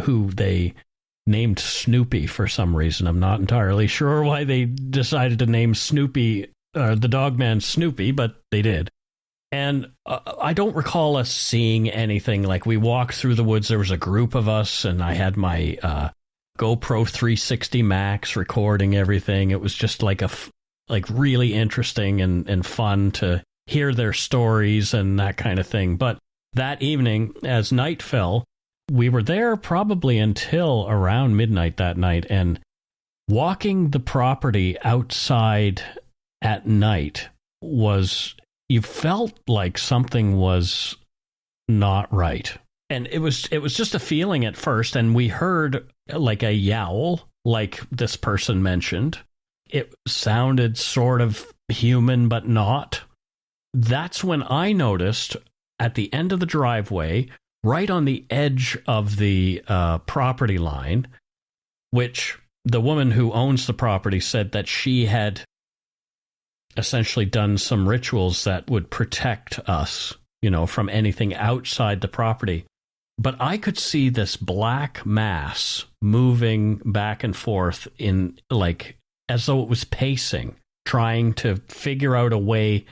who they named Snoopy for some reason. I'm not entirely sure why they decided to name Snoopy, the dog man Snoopy, but they did. And I don't recall us seeing anything. Like, we walked through the woods, there was a group of us, and I had my GoPro 360 Max recording everything. It was just like really interesting and fun to hear their stories and that kind of thing. But that evening, as night fell, we were there probably until around midnight that night, and walking the property outside at night you felt like something was not right. And it was just a feeling at first, and we heard like a yowl, like this person mentioned. It sounded sort of human, but not. That's when I noticed at the end of the driveway, right on the edge of the property line, which the woman who owns the property said that she had essentially done some rituals that would protect us, from anything outside the property. But I could see this black mass moving back and forth as though it was pacing, trying to figure out a way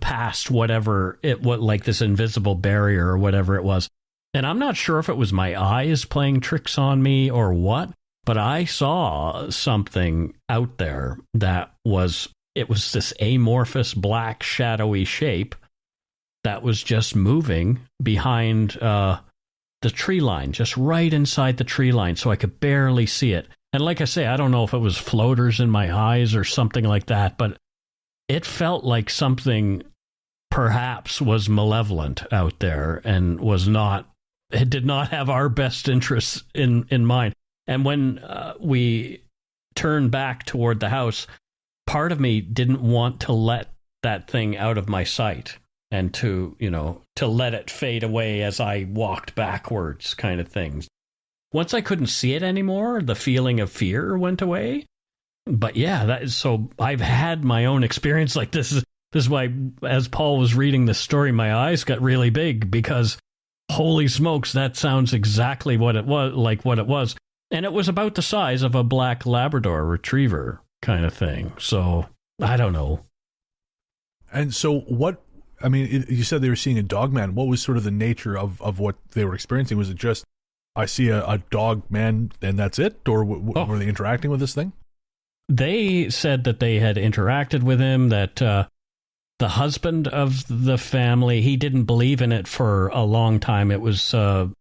past whatever like this invisible barrier or whatever it was. And I'm not sure if it was my eyes playing tricks on me or what, but I saw something out there that was this amorphous black shadowy shape that was just moving behind the tree line, just right inside the tree line, so I could barely see it. And like I say, I don't know if it was floaters in my eyes or something like that, but it felt like something perhaps was malevolent out there and it did not have our best interests in mind. And when we turned back toward the house, part of me didn't want to let that thing out of my sight and to let it fade away as I walked backwards, kind of things. Once I couldn't see it anymore, the feeling of fear went away. But yeah, so I've had my own experience like this. This is why, as Paul was reading this story, my eyes got really big, because holy smokes, that sounds exactly what it was. And it was about the size of a black Labrador retriever kind of thing. So I don't know. And so you said they were seeing a dog man. What was sort of the nature of what they were experiencing? Was it just, I see a dog man and that's it? Or were they interacting with this thing? They said that they had interacted with him, that the husband of the family, he didn't believe in it for a long time. It was the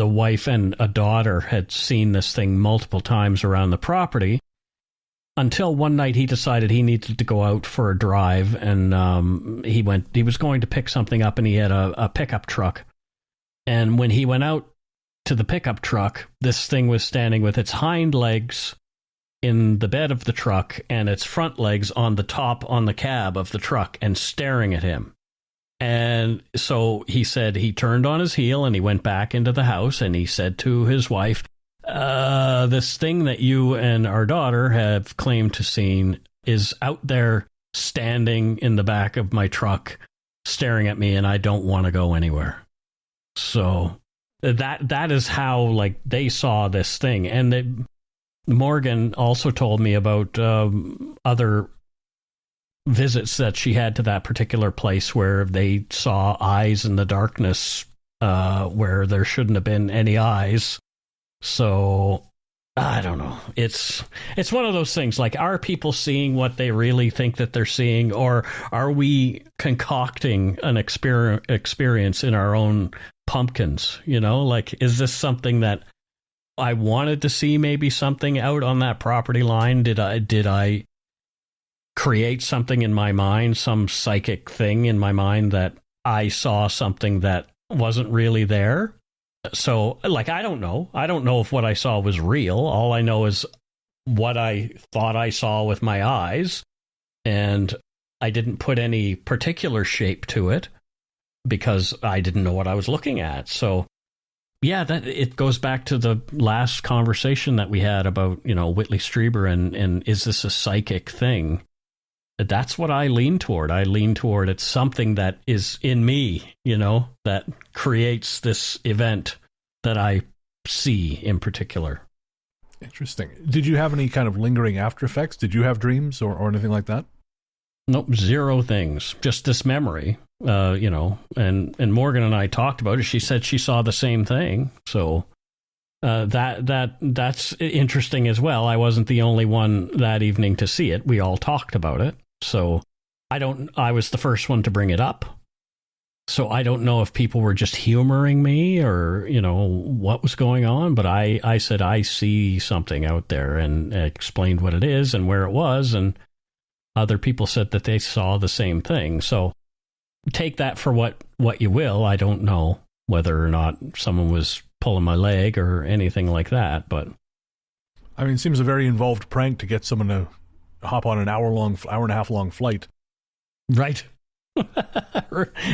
wife and a daughter had seen this thing multiple times around the property, until one night he decided he needed to go out for a drive, and he was going to pick something up, and he had a pickup truck. And when he went out to the pickup truck, this thing was standing with its hind legs in the bed of the truck and its front legs on the cab of the truck and staring at him. And so he said he turned on his heel and he went back into the house, and he said to his wife, this thing that you and our daughter have claimed to seen is out there standing in the back of my truck staring at me, and I don't want to go anywhere. So that is how they saw this thing. And Morgan also told me about other visits that she had to that particular place where they saw eyes in the darkness where there shouldn't have been any eyes. So I don't know. It's one of those things. Like, are people seeing what they really think that they're seeing, or are we concocting an experience in our own pumpkins? Is this something that I wanted to see? Maybe something out on that property line? Did I create something in my mind, some psychic thing in my mind that I saw something that wasn't really there? So, I don't know. I don't know if what I saw was real. All I know is what I thought I saw with my eyes, and I didn't put any particular shape to it because I didn't know what I was looking at. So, yeah, that it goes back to the last conversation that we had about, Whitley Strieber and is this a psychic thing? That's what I lean toward. I lean toward it's something that is in me, that creates this event that I see in particular. Interesting. Did you have any kind of lingering after effects? Did you have dreams or anything like that? Nope, zero things. Just this memory, and Morgan and I talked about it. She said she saw the same thing. So that's interesting as well. I wasn't the only one that evening to see it. We all talked about it. So I was the first one to bring it up. So I don't know if people were just humoring me or, what was going on. But I said, I see something out there, and explained what it is and where it was. And other people said that they saw the same thing. So take that for what you will. I don't know whether or not someone was pulling my leg or anything like that. But I mean, it seems a very involved prank to get someone to hop on an hour and a half long flight. Right.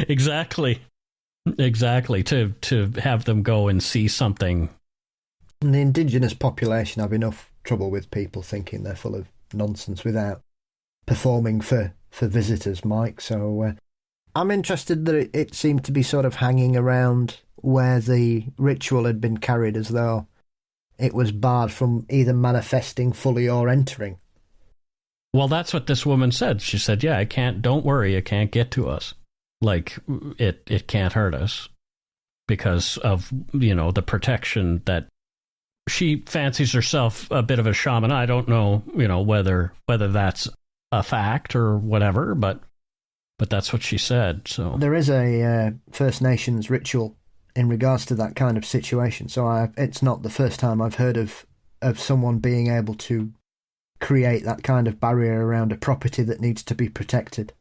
Exactly. To have them go and see something. And the indigenous population have enough trouble with people thinking they're full of nonsense without performing for visitors, Mike. So I'm interested that it seemed to be sort of hanging around where the ritual had been carried, as though it was barred from either manifesting fully or entering. Well, that's what this woman said. She said, yeah, don't worry, it can't get to us. Like, it can't hurt us because of, the protection that she fancies herself a bit of a shaman. I don't know, whether that's a fact or whatever, but that's what she said. So there is a First Nations ritual in regards to that kind of situation. So it's not the first time I've heard of someone being able to create that kind of barrier around a property that needs to be protected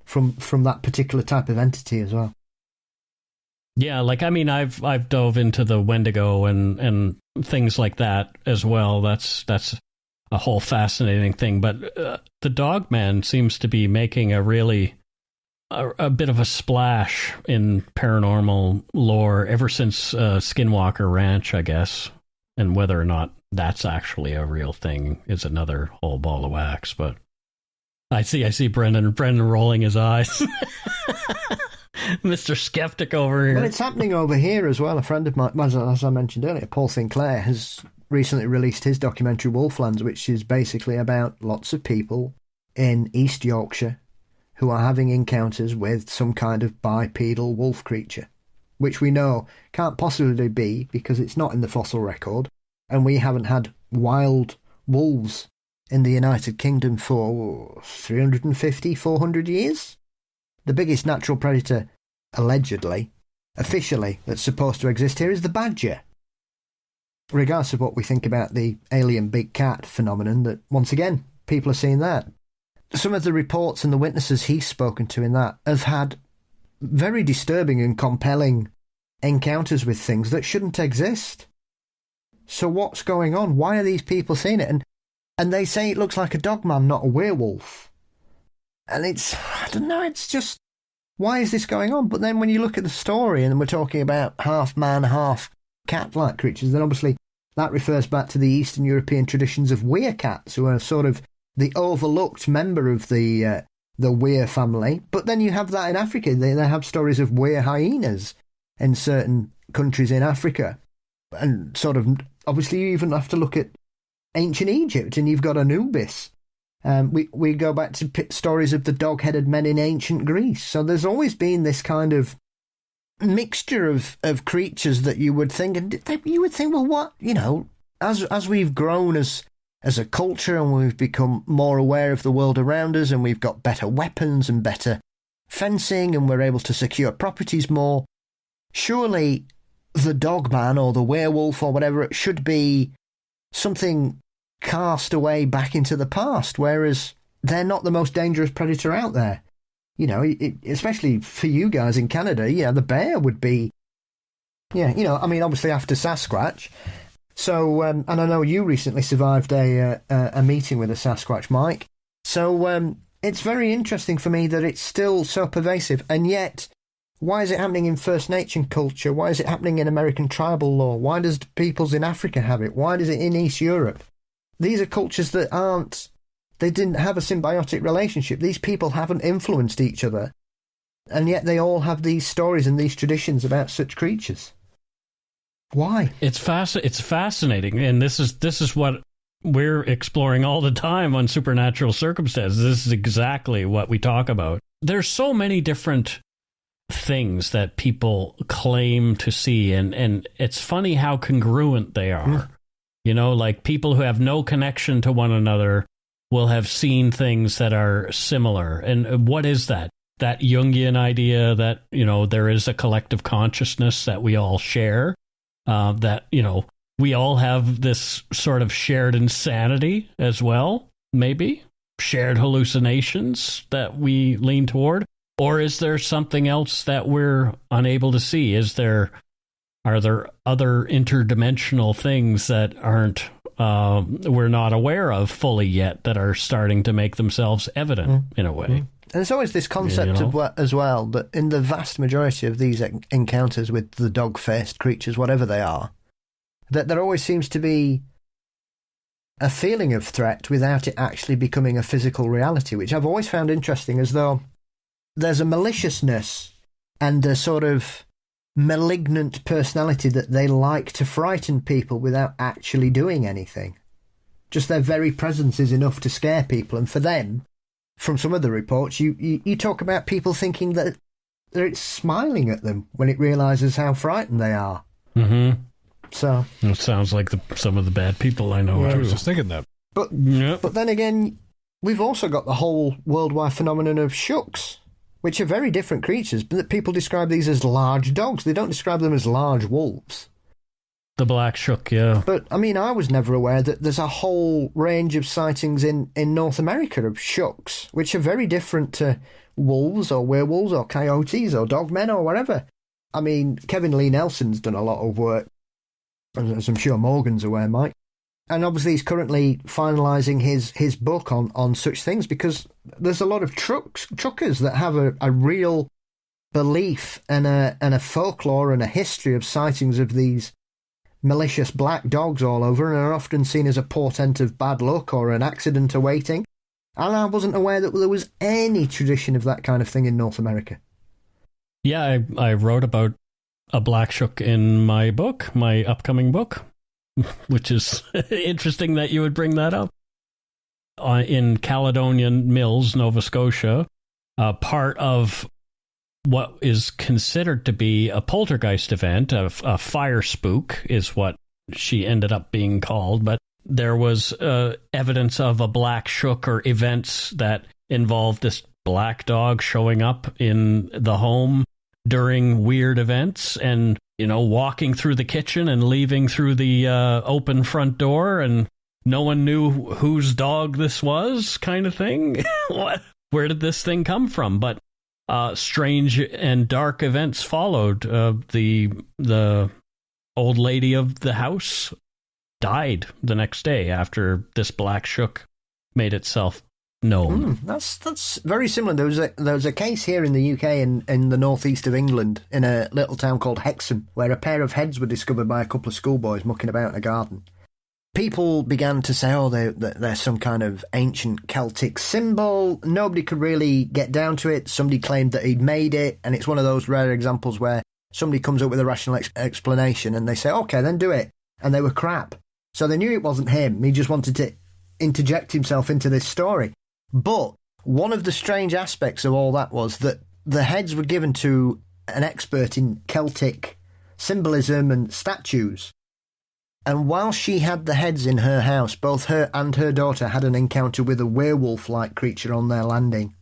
from that particular type of entity as well. Yeah, I've dove into the Wendigo and things like that as well. That's a whole fascinating thing. But the Dogman seems to be making a bit of a splash in paranormal lore ever since Skinwalker Ranch, I guess. And whether or not that's actually a real thing is another whole ball of wax. But I see Brendan rolling his eyes. Mr. Skeptic over here. Well, it's happening over here as well. A friend of mine, as I mentioned earlier, Paul Sinclair, has recently released his documentary Wolflands, which is basically about lots of people in East Yorkshire who are having encounters with some kind of bipedal wolf creature, which we know can't possibly be because it's not in the fossil record, and we haven't had wild wolves in the United Kingdom for 350, 400 years. The biggest natural predator, allegedly, officially, that's supposed to exist here is the badger. Regardless of what we think about the alien big cat phenomenon, that, once again, people are seeing that. Some of the reports and the witnesses he's spoken to in that have had very disturbing and compelling encounters with things that shouldn't exist. So what's going on? Why are these people seeing it? And they say it looks like a dogman, not a werewolf. And I don't know, it's just, why is this going on? But then when you look at the story, and we're talking about half man, half cat-like creatures, then obviously that refers back to the Eastern European traditions of werecats, who are sort of the overlooked member of the were family. But then you have that in Africa. They have stories of were hyenas in certain countries in Africa. And sort of, obviously you even have to look at ancient Egypt, and you've got Anubis. We go back to stories of the dog-headed men in ancient Greece. So there's always been this kind of mixture of creatures that you would think, well, what, as we've grown as a culture, and we've become more aware of the world around us, and we've got better weapons and better fencing, and we're able to secure properties more, surely the dogman or the werewolf or whatever, it should be something cast away back into the past, whereas they're not the most dangerous predator out there. Especially for you guys in Canada, the bear would be, obviously after Sasquatch, So, and I know you recently survived a meeting with a Sasquatch, Mike. So it's very interesting for me that it's still so pervasive, and yet, why is it happening in First Nation culture? Why is it happening in American tribal law? Why does peoples in Africa have it? Why does it in East Europe? These are cultures that they didn't have a symbiotic relationship. These people haven't influenced each other, and yet they all have these stories and these traditions about such creatures. Why? It's fascinating, and this is what we're exploring all the time on Supernatural Circumstances. This is exactly what we talk about. There's so many different things that people claim to see, and it's funny how congruent they are. You know, like people who have no connection to one another will have seen things that are similar. And what is that? That Jungian idea that, you know, there is a collective consciousness that we all share, that, you know, we all have this sort of shared insanity as well, maybe shared hallucinations that we lean toward. Or is there something else that we're unable to see? Are there other interdimensional things that we're not aware of fully yet that are starting to make themselves evident in a way? And there's always this concept as well that in the vast majority of these encounters with the dog-faced creatures, whatever they are, that there always seems to be a feeling of threat without it actually becoming a physical reality, which I've always found interesting, as though there's a maliciousness and a sort of malignant personality that they like to frighten people without actually doing anything. Just their very presence is enough to scare people. And for them, from some of the reports, you talk about people thinking that it's smiling at them when it realises how frightened they are. Mm-hmm. So it sounds like some of the bad people I know. I was just thinking that. But then again, we've also got the whole worldwide phenomenon of shucks, which are very different creatures, but people describe these as large dogs. They don't describe them as large wolves. The black shuck, yeah. But, I mean, I was never aware that there's a whole range of sightings in North America of shucks, which are very different to wolves or werewolves or coyotes or dogmen or whatever. I mean, Kevin Lee Nelson's done a lot of work, as I'm sure Morgan's aware, Mike. And obviously he's currently finalising his book on such things, because there's a lot of truckers that have a real belief and a folklore and a history of sightings of these malicious black dogs all over, and are often seen as a portent of bad luck or an accident awaiting. And I wasn't aware that there was any tradition of that kind of thing in North America. Yeah, I wrote about a black shuck in my book, my upcoming book. Which is interesting that you would bring that up. In Caledonian Mills, Nova Scotia, part of what is considered to be a poltergeist event, a fire spook is what she ended up being called, but there was evidence of a black shuck or events that involved this black dog showing up in the home during weird events and, you know, walking through the kitchen and leaving through the open front door, and no one knew whose dog this was, kind of thing. Where did this thing come from? But strange and dark events followed. The old lady of the house died the next day after this black shuck made itself known. That's very similar. There was a case here in the UK in the northeast of England, in a little town called Hexham, where a pair of heads were discovered by a couple of schoolboys mucking about in a garden. People began to say, they're some kind of ancient Celtic symbol. Nobody could really get down to it. Somebody claimed that he'd made it, and it's one of those rare examples where somebody comes up with a rational explanation and they say, okay, then do it. And they were crap. So they knew it wasn't him. He just wanted to interject himself into this story. But one of the strange aspects of all that was that the heads were given to an expert in Celtic symbolism and statues. And while she had the heads in her house, both her and her daughter had an encounter with a werewolf-like creature on their landing.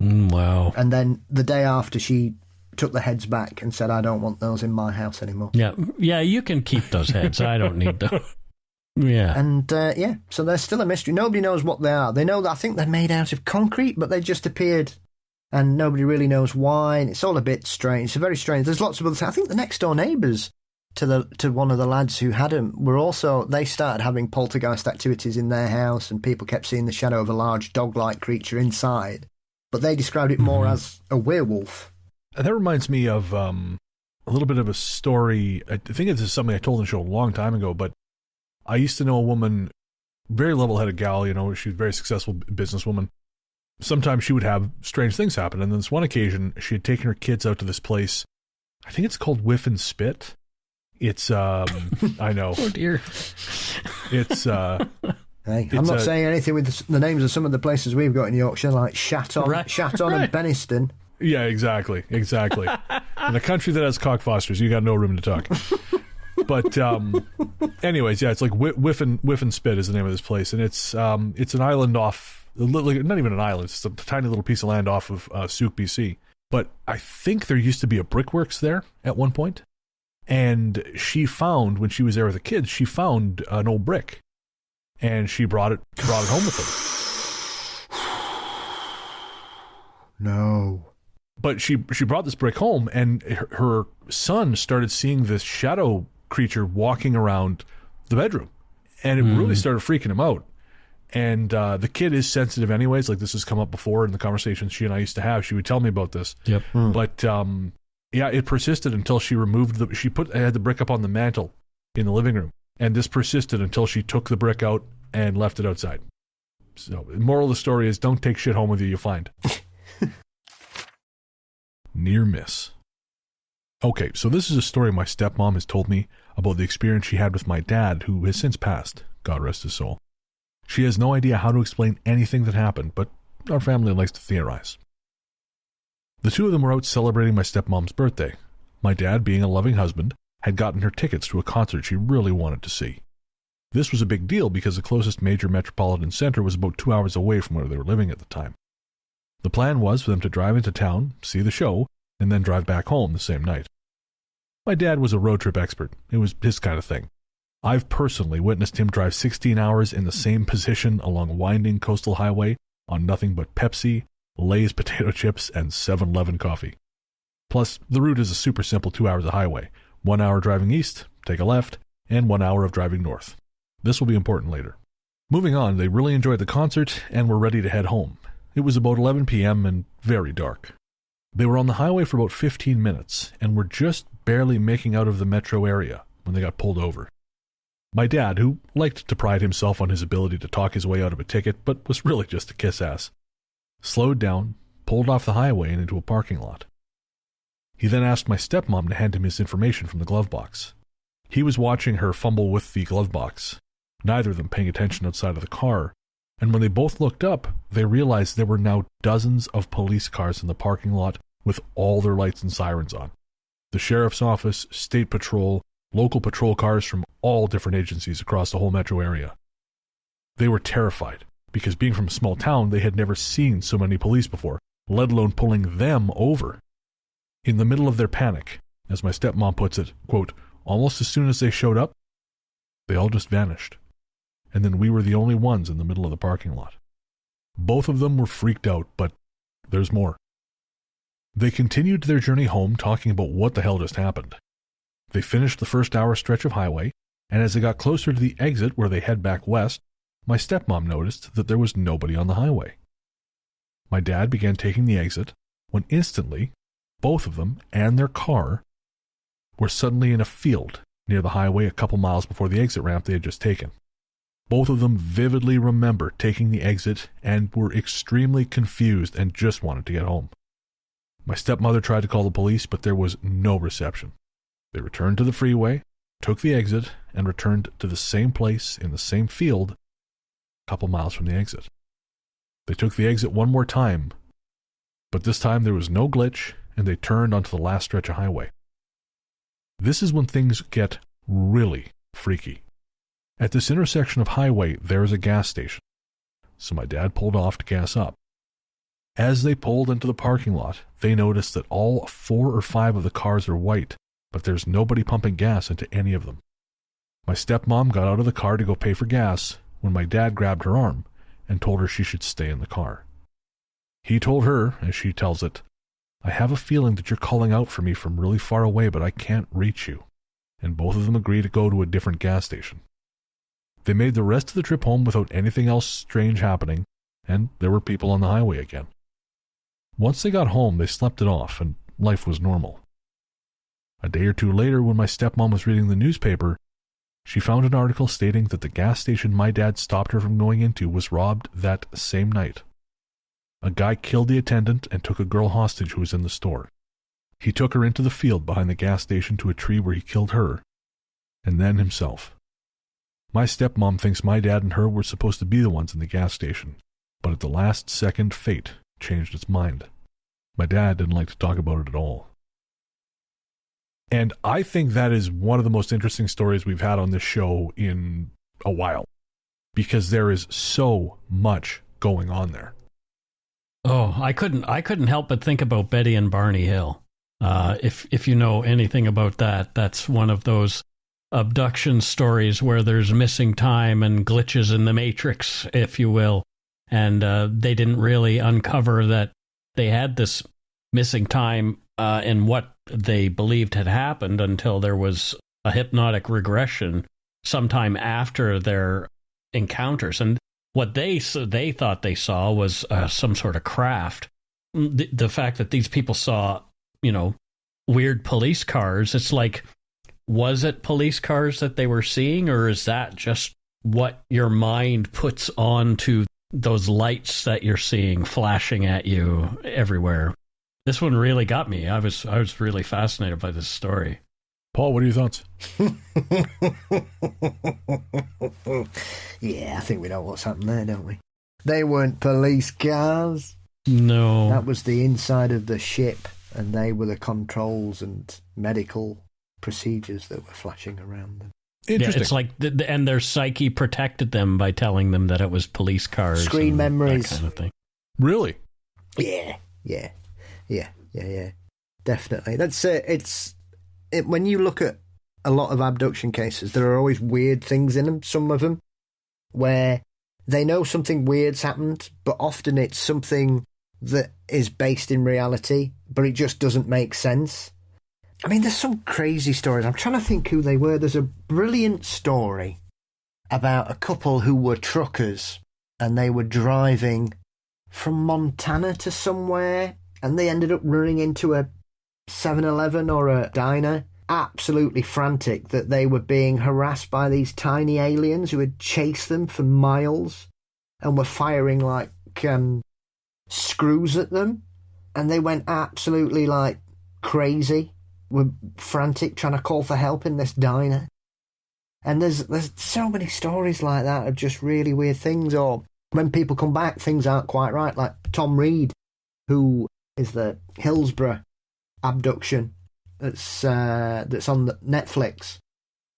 Wow. And then the day after, she took the heads back and said, I don't want those in my house anymore. Yeah, you can keep those heads. I don't need them. Yeah. And, so there's still a mystery. Nobody knows what they are. They know that I think they're made out of concrete, but they just appeared, and nobody really knows why, and it's all a bit strange. It's very strange. There's lots of other things. I think the next-door neighbours to one of the lads who had them they started having poltergeist activities in their house, and people kept seeing the shadow of a large dog-like creature inside. But they described it more as a werewolf. That reminds me of a little bit of a story. I think this is something I told in the show a long time ago, but I used to know a woman, very level-headed gal, she was a very successful businesswoman. Sometimes she would have strange things happen, and on this one occasion, she had taken her kids out to this place. I think it's called Whiff and Spit. It's, I know. Oh, dear. It's, Hey, I'm not saying anything with the names of some of the places we've got in Yorkshire, like Shatton, Right. and Benniston. Yeah, exactly. In a country that has cockfosters, you got no room to talk. But, anyways, yeah, it's like Whiff and Spit is the name of this place, and it's an island off, not even an island, it's just a tiny little piece of land off of Souk, BC. But I think there used to be a brickworks there at one point, and she found, when she was there with the kids, she found an old brick, and she brought it home with her. No. But she brought this brick home, and her son started seeing this shadow creature walking around the bedroom, and it really started freaking him out. And the kid is sensitive anyways. Like, this has come up before in the conversations she and I used to have. She would tell me about this. Yep. But yeah, it persisted until she removed I had the brick up on the mantle in the living room, and this persisted until she took the brick out and left it outside. So, the moral of the story is, don't take shit home with you, you'll find. Near miss. Okay, so this is a story my stepmom has told me about the experience she had with my dad, who has since passed, God rest his soul. She has no idea how to explain anything that happened, but our family likes to theorize. The two of them were out celebrating my stepmom's birthday. My dad, being a loving husband, had gotten her tickets to a concert she really wanted to see. This was a big deal because the closest major metropolitan center was about 2 hours away from where they were living at the time. The plan was for them to drive into town, see the show, and then drive back home the same night. My dad was a road trip expert. It was his kind of thing. I've personally witnessed him drive 16 hours in the same position along a winding coastal highway on nothing but Pepsi, Lay's potato chips, and 7-Eleven coffee. Plus, the route is a super simple 2 hours of highway. 1 hour driving east, take a left, and 1 hour of driving north. This will be important later. Moving on, they really enjoyed the concert and were ready to head home. It was about 11 p.m. and very dark. They were on the highway for about 15 minutes and were just barely making out of the metro area when they got pulled over. My dad, who liked to pride himself on his ability to talk his way out of a ticket but was really just a kiss-ass, slowed down, pulled off the highway and into a parking lot. He then asked my stepmom to hand him his information from the glove box. He was watching her fumble with the glove box, neither of them paying attention outside of the car, and when they both looked up, they realized there were now dozens of police cars in the parking lot with all their lights and sirens on. The sheriff's office, state patrol, local patrol cars from all different agencies across the whole metro area. They were terrified, because being from a small town, they had never seen so many police before, let alone pulling them over. In the middle of their panic, as my stepmom puts it, quote, almost as soon as they showed up, they all just vanished. And then we were the only ones in the middle of the parking lot. Both of them were freaked out, but there's more. They continued their journey home talking about what the hell just happened. They finished the first hour stretch of highway, and as they got closer to the exit where they head back west, my stepmom noticed that there was nobody on the highway. My dad began taking the exit when instantly, both of them and their car were suddenly in a field near the highway a couple miles before the exit ramp they had just taken. Both of them vividly remember taking the exit and were extremely confused and just wanted to get home. My stepmother tried to call the police, but there was no reception. They returned to the freeway, took the exit, and returned to the same place in the same field a couple miles from the exit. They took the exit one more time, but this time there was no glitch, and they turned onto the last stretch of highway. This is when things get really freaky. At this intersection of highway, there is a gas station, so my dad pulled off to gas up. As they pulled into the parking lot, they noticed that all 4 or 5 of the cars are white, but there's nobody pumping gas into any of them. My stepmom got out of the car to go pay for gas when my dad grabbed her arm and told her she should stay in the car. He told her, as she tells it, I have a feeling that you're calling out for me from really far away, but I can't reach you. and both of them agreed to go to a different gas station. They made the rest of the trip home without anything else strange happening, and there were people on the highway again. Once they got home, they slept it off, and life was normal. A day or two later, when my stepmom was reading the newspaper, she found an article stating that the gas station my dad stopped her from going into was robbed that same night. A guy killed the attendant and took a girl hostage who was in the store. He took her into the field behind the gas station to a tree where he killed her, and then himself. My stepmom thinks my dad and her were supposed to be the ones in the gas station, but at the last second, fate changed its mind. My dad didn't like to talk about it at all. And I think that is one of the most interesting stories we've had on this show in a while, because there is so much going on there. Oh, I couldn't help but think about Betty and Barney Hill. If you know anything about that, that's one of those abduction stories where there's missing time and glitches in the matrix, if you will. And they didn't really uncover that they had this missing time in what they believed had happened until there was a hypnotic regression sometime after their encounters. And what they thought they saw was some sort of craft. The fact that these people saw, weird police cars, it's like, was it police cars that they were seeing, or is that just what your mind puts onto those lights that you're seeing flashing at you everywhere? This one really got me. I was really fascinated by this story. Paul, what are your thoughts? Yeah, I think we know what's happened there, don't we? They weren't police cars. No. That was the inside of the ship, and they were the controls and medical procedures that were flashing around them. Interesting. Yeah, it's like, and their psyche protected them by telling them that it was police cars. Screen memories. That kind of thing. Really? Yeah. Definitely. That's when you look at a lot of abduction cases, there are always weird things in them, some of them, where they know something weird's happened, but often it's something that is based in reality, but it just doesn't make sense. I mean, there's some crazy stories. I'm trying to think who they were. There's a brilliant story about a couple who were truckers, and they were driving from Montana to somewhere, and they ended up running into a 7-Eleven or a diner, absolutely frantic that they were being harassed by these tiny aliens who had chased them for miles and were firing like screws at them, and they went absolutely like crazy, were frantic trying to call for help in this diner. And there's so many stories like that of just really weird things, or when people come back things aren't quite right, like Tom Reed, who is the Hillsborough abduction that's on the Netflix.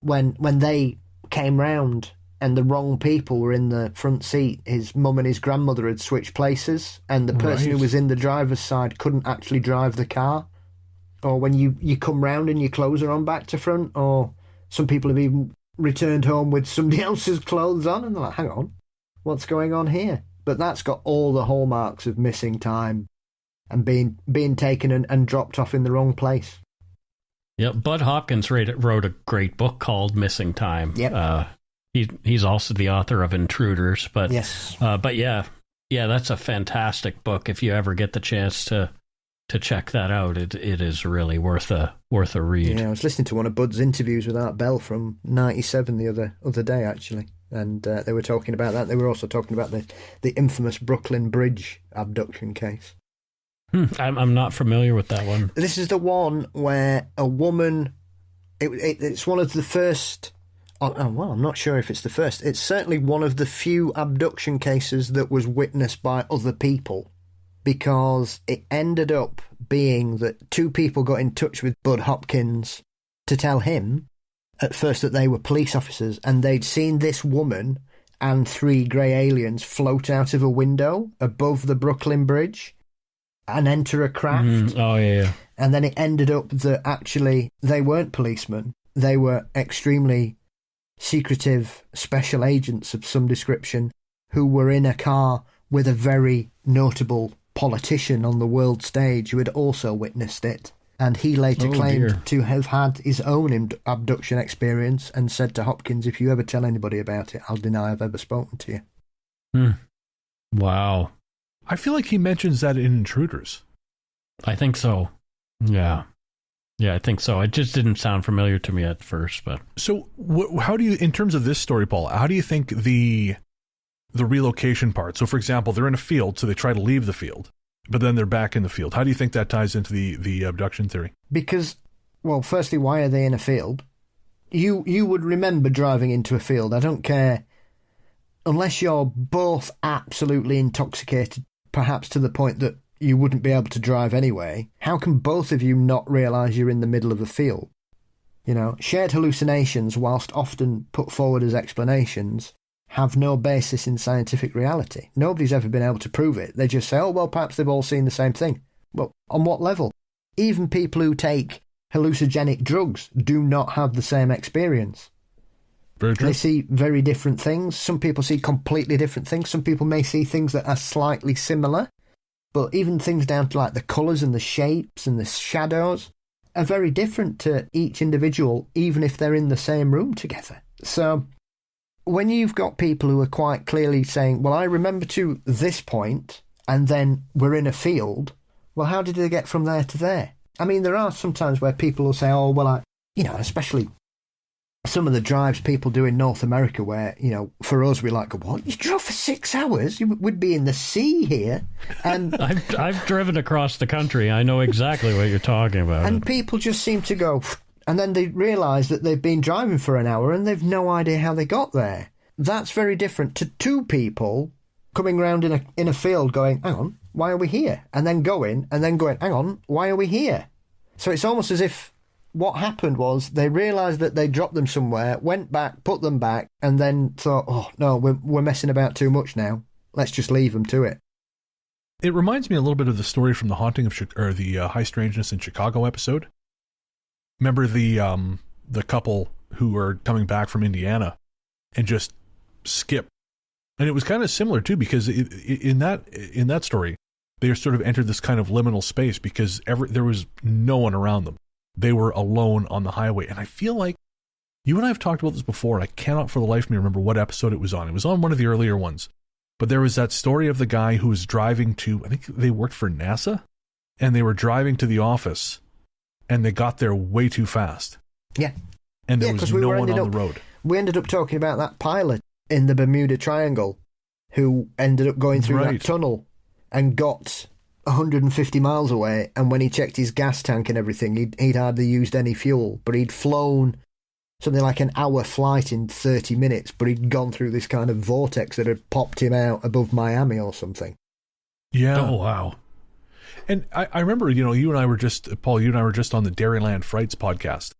When they came round and the wrong people were in the front seat, his mum and his grandmother had switched places, and the person who was in the driver's side couldn't actually drive the car. Or when you come round and your clothes are on back to front, or some people have even returned home with somebody else's clothes on, and they're like, hang on, what's going on here? But that's got all the hallmarks of missing time and being taken and dropped off in the wrong place. Yeah, Bud Hopkins wrote a great book called Missing Time. Yep. He's also the author of Intruders, but yes. But yeah, that's a fantastic book. If you ever get the chance to check that out, it is really worth a read. Yeah, I was listening to one of Bud's interviews with Art Bell from '97 the other day, actually, and they were talking about that. They were also talking about the infamous Brooklyn Bridge abduction case. I'm not familiar with that one. This is the one where a woman... It's one of the first... well, I'm not sure if it's the first. It's certainly one of the few abduction cases that was witnessed by other people, because it ended up being that two people got in touch with Bud Hopkins to tell him at first that they were police officers, and they'd seen this woman and 3 grey aliens float out of a window above the Brooklyn Bridge and enter a craft. Oh, yeah. And then it ended up that actually they weren't policemen. They were extremely secretive special agents of some description who were in a car with a very notable politician on the world stage who had also witnessed it. And he later claimed dear. to have had his own abduction experience and said to Hopkins, if you ever tell anybody about it, I'll deny I've ever spoken to you. Wow. I feel like he mentions that in Intruders. I think so. Yeah. Yeah, I think so. It just didn't sound familiar to me at first, but... So how do you, in terms of this story, Paul, how do you think the relocation part, so for example, they're in a field, so they try to leave the field, but then they're back in the field. How do you think that ties into the abduction theory? Because, well, firstly, why are they in a field? You would remember driving into a field. I don't care, unless you're both absolutely intoxicated, perhaps to the point that you wouldn't be able to drive anyway. How can both of you not realise you're in the middle of a field? You know, shared hallucinations, whilst often put forward as explanations, have no basis in scientific reality. Nobody's ever been able to prove it. They just say, oh, well, perhaps they've all seen the same thing. Well, on what level? Even people who take hallucinogenic drugs do not have the same experience. Very true. They see very different things. Some people see completely different things. Some people may see things that are slightly similar. But even things down to like the colours and the shapes and the shadows are very different to each individual, even if they're in the same room together. So when you've got people who are quite clearly saying, well, I remember to this point, and then we're in a field, well, how did they get from there to there? I mean, there are some times where people will say, oh, well, especially some of the drives people do in North America where, for us, we're like, what? You drove for 6 hours? We'd be in the sea here. And I've driven across the country. I know exactly what you're talking about. And people just seem to go, and then they realise that they've been driving for an hour and they've no idea how they got there. That's very different to two people coming round in a field going, hang on, why are we here? And then going, hang on, why are we here? So it's almost as if what happened was they realised that they dropped them somewhere, went back, put them back, and then thought, oh, no, we're messing about too much now. Let's just leave them to it. It reminds me a little bit of the story from the Haunting of the High Strangeness in Chicago episode. Remember the couple who were coming back from Indiana and just skip. And it was kind of similar too, because in that story, they sort of entered this kind of liminal space because there was no one around them. They were alone on the highway. And I feel like you and I have talked about this before. I cannot for the life of me remember what episode it was on. It was on one of the earlier ones. But there was that story of the guy who was driving to, I think they worked for NASA, and they were driving to the office, and they got there way too fast. Yeah. And there was no one on the road. We ended up talking about that pilot in the Bermuda Triangle who ended up going through that tunnel and got 150 miles away, and when he checked his gas tank and everything, he'd hardly used any fuel, but he'd flown something like an hour flight in 30 minutes, but he'd gone through this kind of vortex that had popped him out above Miami or something. Yeah. Oh, wow. And I remember, you and I were just on the Dairyland Frights podcast,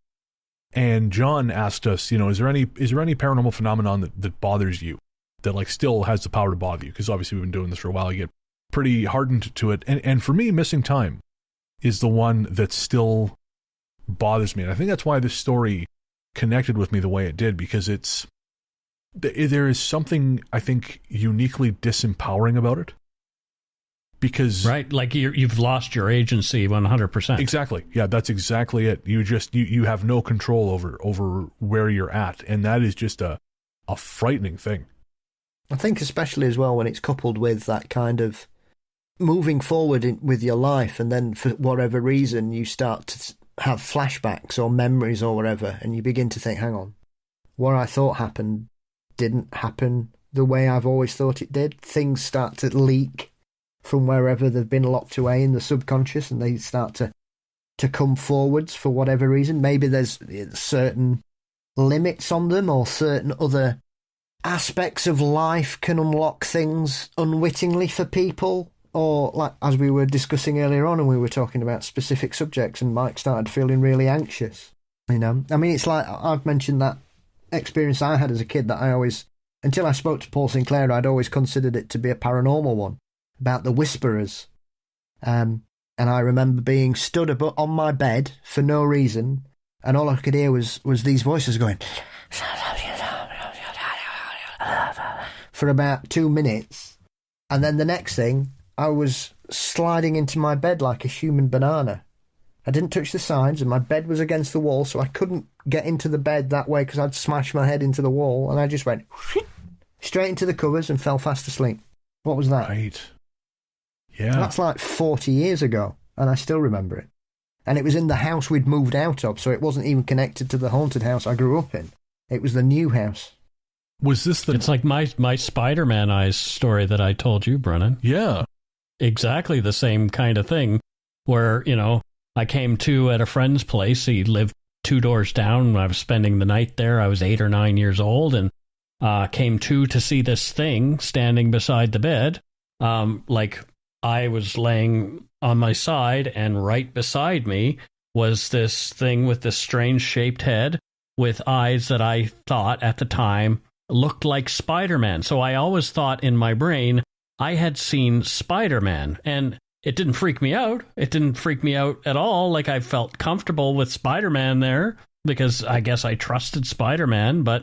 and John asked us, is there any paranormal phenomenon that bothers you, that like still has the power to bother you? Because obviously we've been doing this for a while. You get pretty hardened to it. And for me, missing time is the one that still bothers me. And I think that's why this story connected with me the way it did, because there is something, I think, uniquely disempowering about it. Because right, like you've lost your agency 100%. Exactly. Yeah, that's exactly it. You have no control over where you're at, and that is just a frightening thing. I think especially as well when it's coupled with that kind of moving forward with your life, and then for whatever reason you start to have flashbacks or memories or whatever, and you begin to think, hang on, what I thought happened didn't happen the way I've always thought it did. Things start to leak from wherever they've been locked away in the subconscious, and they start to come forwards for whatever reason. Maybe there's certain limits on them, or certain other aspects of life can unlock things unwittingly for people. Or, like, as we were discussing earlier on, and we were talking about specific subjects, and Mike started feeling really anxious. I mean, it's like I've mentioned that experience I had as a kid that I always, until I spoke to Paul Sinclair, I'd always considered it to be a paranormal one, about the whisperers. And I remember being stood on my bed for no reason, and all I could hear was these voices going for about 2 minutes, and then the next thing, I was sliding into my bed like a human banana, I didn't touch the sides, and my bed was against the wall, so I couldn't get into the bed that way because I'd smashed my head into the wall, and I just went straight into the covers and fell fast asleep. What was that? Right. Yeah. That's like 40 years ago, and I still remember it. And it was in the house we'd moved out of, so it wasn't even connected to the haunted house I grew up in. It was the new house. Was this the... It's like my Spider-Man eyes story that I told you, Brennan. Yeah. Exactly the same kind of thing, where, you know, I came to at a friend's place. He lived 2 doors down. I was spending the night there. I was 8 or 9 years old, and came to see this thing standing beside the bed. Like, I was laying on my side, and right beside me was this thing with this strange shaped head with eyes that I thought at the time looked like Spider-Man. So I always thought in my brain I had seen Spider-Man, and it didn't freak me out. It didn't freak me out at all. Like, I felt comfortable with Spider-Man there because I guess I trusted Spider-Man. But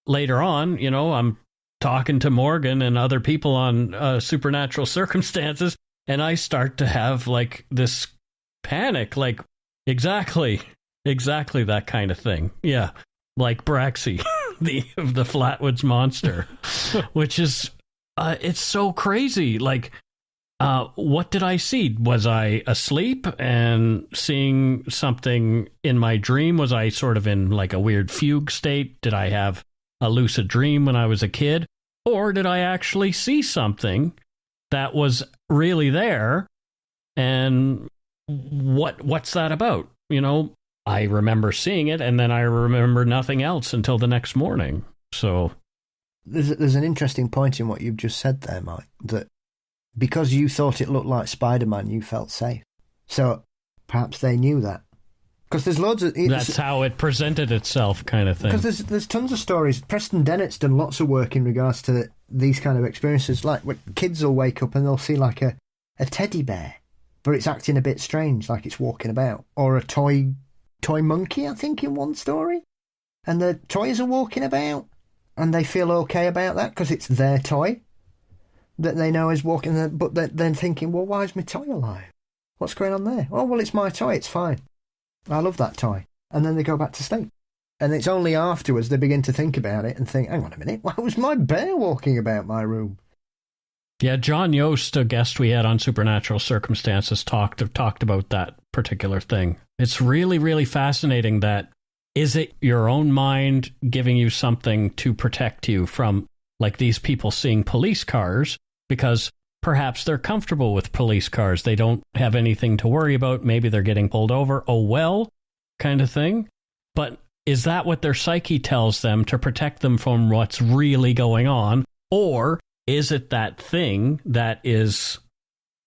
later on, you know, I'm talking to Morgan and other people on Supernatural Circumstances, and I start to have like this panic, like exactly that kind of thing. Yeah, like Braxy, the Flatwoods Monster, which is it's so crazy. Like, what did I see? Was I asleep and seeing something in my dream? Was I sort of in like a weird fugue state? Did I have a lucid dream when I was a kid? Or did I actually see something that was really there? And what's that about? You know, I remember seeing it, and then I remember nothing else until the next morning. So there's an interesting point in what you've just said there, Mike, that because you thought it looked like Spider-Man, you felt safe. So perhaps they knew that. Because there's loads of... That's how it presented itself, kind of thing. Because there's tons of stories. Preston Dennett's done lots of work in regards to these kind of experiences. Like, when kids will wake up and they'll see like a teddy bear, but it's acting a bit strange, like it's walking about. Or a toy monkey, I think, in one story. And the toys are walking about, and they feel okay about that because it's their toy that they know is walking. But they're then thinking, well, why is my toy alive? What's going on there? Oh, well, it's my toy, it's fine. I love that toy. And then they go back to sleep. And it's only afterwards they begin to think about it and think, hang on a minute, why was my bear walking about my room? Yeah, John Yost, a guest we had on Supernatural Circumstances, talked about that particular thing. It's really, really fascinating that, is it your own mind giving you something to protect you from, like, these people seeing police cars? Because perhaps they're comfortable with police cars. They don't have anything to worry about. Maybe they're getting pulled over. Oh, well, kind of thing. But is that what their psyche tells them to protect them from what's really going on? Or is it that thing that is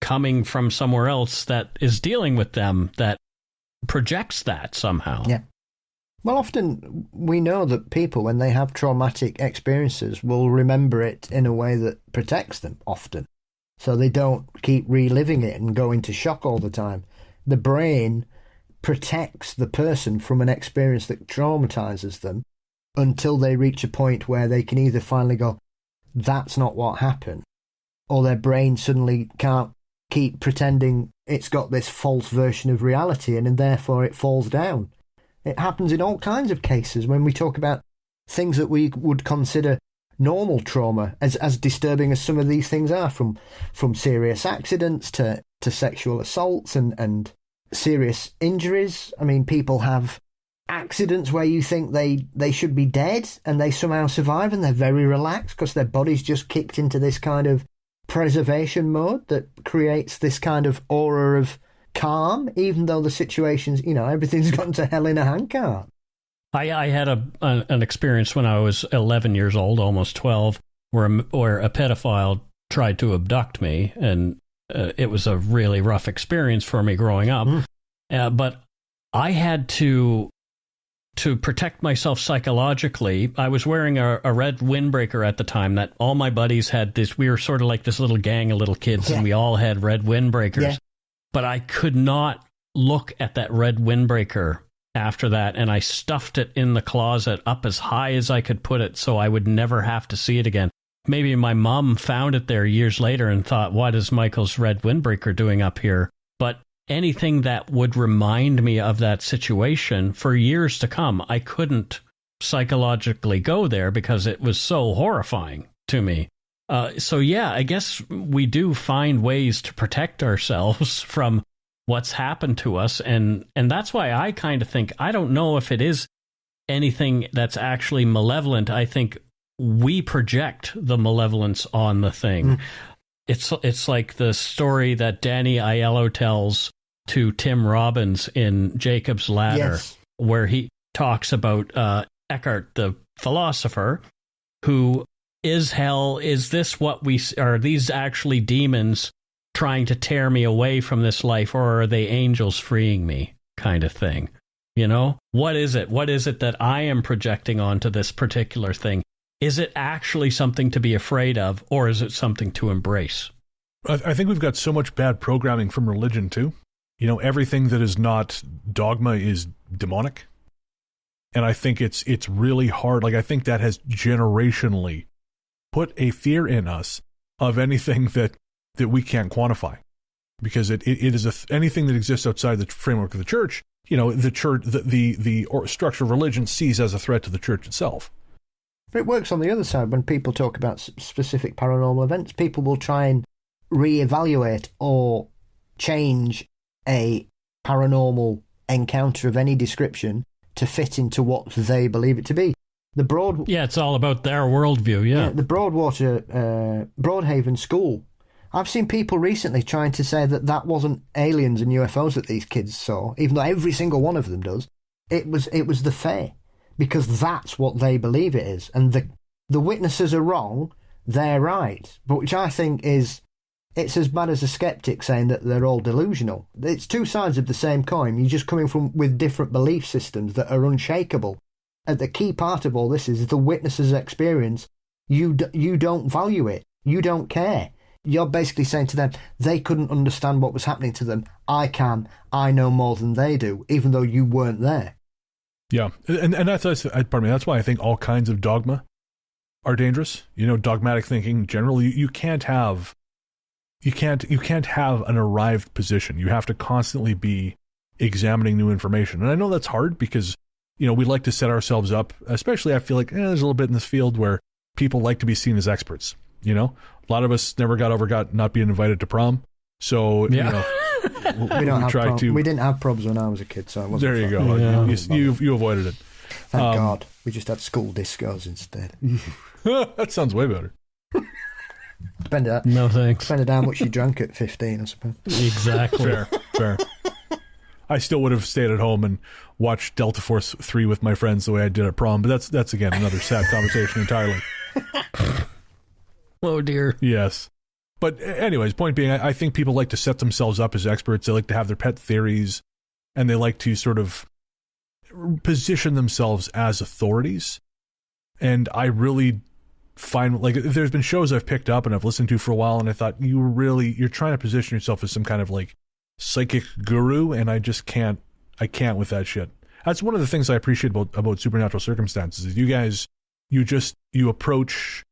coming from somewhere else that is dealing with them that projects that somehow? Yeah. Well, often we know that people, when they have traumatic experiences, will remember it in a way that protects them often. So they don't keep reliving it and go into shock all the time. The brain protects the person from an experience that traumatizes them until they reach a point where they can either finally go, that's not what happened, or their brain suddenly can't keep pretending it's got this false version of reality and therefore it falls down. It happens in all kinds of cases when we talk about things that we would consider normal trauma, as disturbing as some of these things are, from serious accidents to sexual assaults and serious injuries. I mean, people have accidents where you think they should be dead and they somehow survive, and they're very relaxed because their body's just kicked into this kind of preservation mode that creates this kind of aura of calm, even though the situation's, you know, everything's gone to hell in a handcart. I had an experience when I was 11 years old, almost 12, where a pedophile tried to abduct me, and it was a really rough experience for me growing up. But I had to protect myself psychologically. I was wearing a red windbreaker at the time that all my buddies had this. We were sort of like this little gang of little kids, and we all had red windbreakers. Yeah. But I could not look at that red windbreaker after that, and I stuffed it in the closet up as high as I could put it so I would never have to see it again. Maybe my mom found it there years later and thought, what is Michael's red windbreaker doing up here? But anything that would remind me of that situation for years to come. I couldn't psychologically go there because it was so horrifying to me. So yeah, I guess we do find ways to protect ourselves from what's happened to us, and that's why I kind of think, I don't know if it is anything that's actually malevolent. I think we project the malevolence on the thing. It's like the story that Danny Aiello tells to Tim Robbins in Jacob's Ladder, where he talks about Eckhart, the philosopher, who is hell, is this what we are, these actually demons trying to tear me away from this life, or are they angels freeing me, kind of thing? You know, what is it that I am projecting onto this particular thing? Is it actually something to be afraid of, or is it something to embrace? I think we've got so much bad programming from religion too. You know, everything that is not dogma is demonic. And I think it's really hard. Like, I think that has generationally put a fear in us of anything that we can't quantify, because it is anything that exists outside the framework of the church. You know, the church, the structure of religion sees as a threat to the church itself. But it works on the other side. When people talk about specific paranormal events, people will try and reevaluate or change a paranormal encounter of any description to fit into what they believe it to be. It's all about their worldview, the Broadhaven School. I've seen people recently trying to say that wasn't aliens and UFOs that these kids saw, even though every single one of them does. It was the Fae, because that's what they believe it is. And the witnesses are wrong, they're right. But which I think is, it's as bad as a skeptic saying that they're all delusional. It's two sides of the same coin. You're just coming from with different belief systems that are unshakable. And the key part of all this is the witness's experience. You don't value it. You don't care. You're basically saying to them, they couldn't understand what was happening to them. I can. I know more than they do, even though you weren't there. Yeah, and that's why I think all kinds of dogma are dangerous. You know, dogmatic thinking generally, you can't have an arrived position. You have to constantly be examining new information. And I know that's hard because, you know, we like to set ourselves up, especially I feel like there's a little bit in this field where people like to be seen as experts. You know, a lot of us never got not being invited to prom. So, you know, we didn't have probs when I was a kid, so it wasn't there you go. Yeah. You avoided it. Thank God. We just had school discos instead. That sounds way better. No thanks. Depended how much you drank at 15, I suppose. Exactly. Fair. I still would have stayed at home and watched Delta Force 3 with my friends the way I did at prom, but that's again another sad conversation entirely. Oh dear. Yes. But anyways, point being, I think people like to set themselves up as experts. They like to have their pet theories, and they like to sort of position themselves as authorities. And I really find, like, there's been shows I've picked up and I've listened to for a while, and I thought, you're trying to position yourself as some kind of, like, psychic guru, and I can't with that shit. That's one of the things I appreciate about Supernatural Circumstances, is you guys, you approach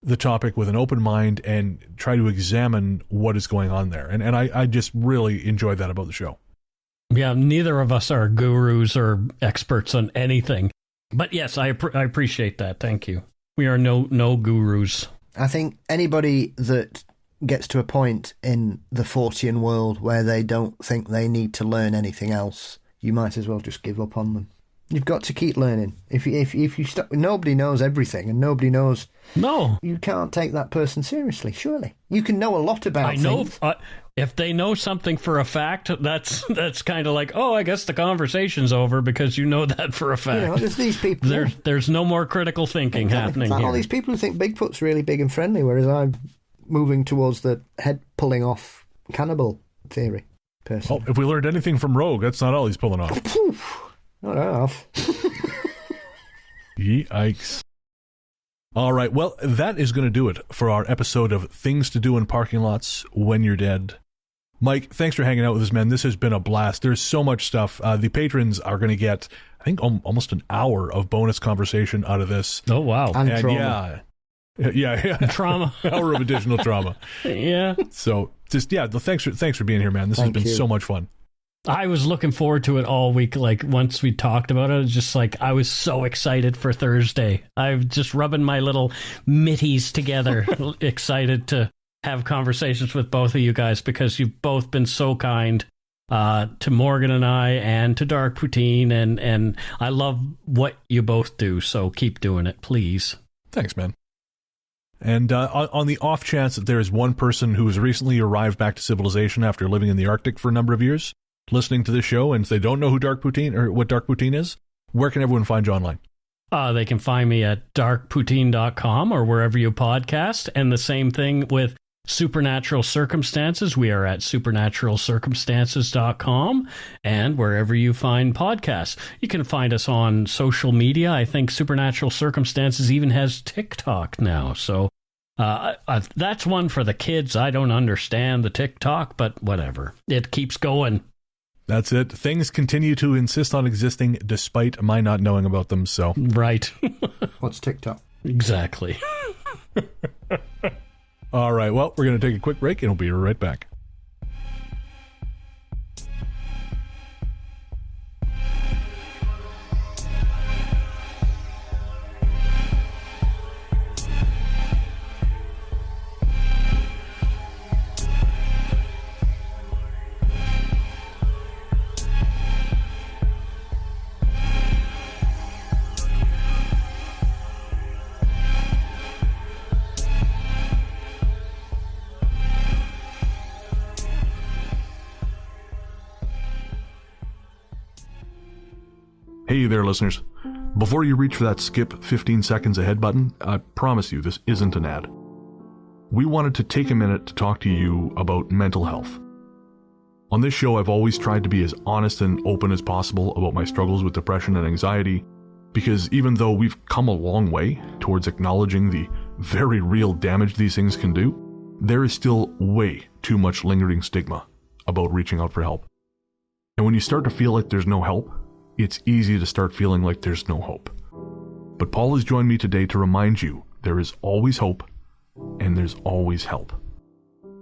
the topic with an open mind and try to examine what is going on there. And I just really enjoyed that about the show. Yeah, neither of us are gurus or experts on anything. But yes, I appreciate that. Thank you. We are no gurus. I think anybody that gets to a point in the Fortean world where they don't think they need to learn anything else, you might as well just give up on them. You've got to keep learning. If you stop, nobody knows everything, and nobody knows. No, you can't take that person seriously. Surely you can know a lot about things. If they know something for a fact, that's kind of like, oh, I guess the conversation's over because you know that for a fact. You know, there's these people. There's no more critical thinking happening like here. All these people who think Bigfoot's really big and friendly, whereas I'm moving towards the head pulling off cannibal theory. Personally. Well, if we learned anything from Rogue, that's not all he's pulling off. Not enough. Yikes. All right, well, that is going to do it for our episode of Things to Do in Parking Lots When You're Dead. Mike, thanks for hanging out with us, man. This has been a blast. There's so much stuff. The patrons are going to get, I think, almost an hour of bonus conversation out of this. Oh, wow. And trauma. Yeah. Trauma. Hour of additional trauma. Yeah. So, thanks for being here, man. This has been so much fun. I was looking forward to it all week. Like, once we talked about it, just like, I was so excited for Thursday. I'm just rubbing my little mitties together, excited to have conversations with both of you guys, because you've both been so kind to Morgan and I, and to Dark Poutine, and I love what you both do, so keep doing it, please. Thanks, man. And on the off chance that there is one person who has recently arrived back to civilization after living in the Arctic for a number of years, listening to this show, and they don't know who Dark Poutine or what Dark Poutine is, where can everyone find you online? They can find me at darkpoutine.com or wherever you podcast, and the same thing with Supernatural Circumstances. We are at supernaturalcircumstances.com and wherever you find podcasts. You can find us on social media. I think Supernatural Circumstances even has TikTok now, so that's one for the kids. I don't understand the TikTok, but whatever. It keeps going. That's it. Things continue to insist on existing despite my not knowing about them, so... Right. What's TikTok? Exactly. All right, well, we're going to take a quick break, and we'll be right back. Hey there, listeners. Before you reach for that skip 15 seconds ahead button, I promise you this isn't an ad. We wanted to take a minute to talk to you about mental health. On this show, I've always tried to be as honest and open as possible about my struggles with depression and anxiety, because even though we've come a long way towards acknowledging the very real damage these things can do, there is still way too much lingering stigma about reaching out for help. And when you start to feel like there's no help, it's easy to start feeling like there's no hope. But Paul has joined me today to remind you there is always hope and there's always help.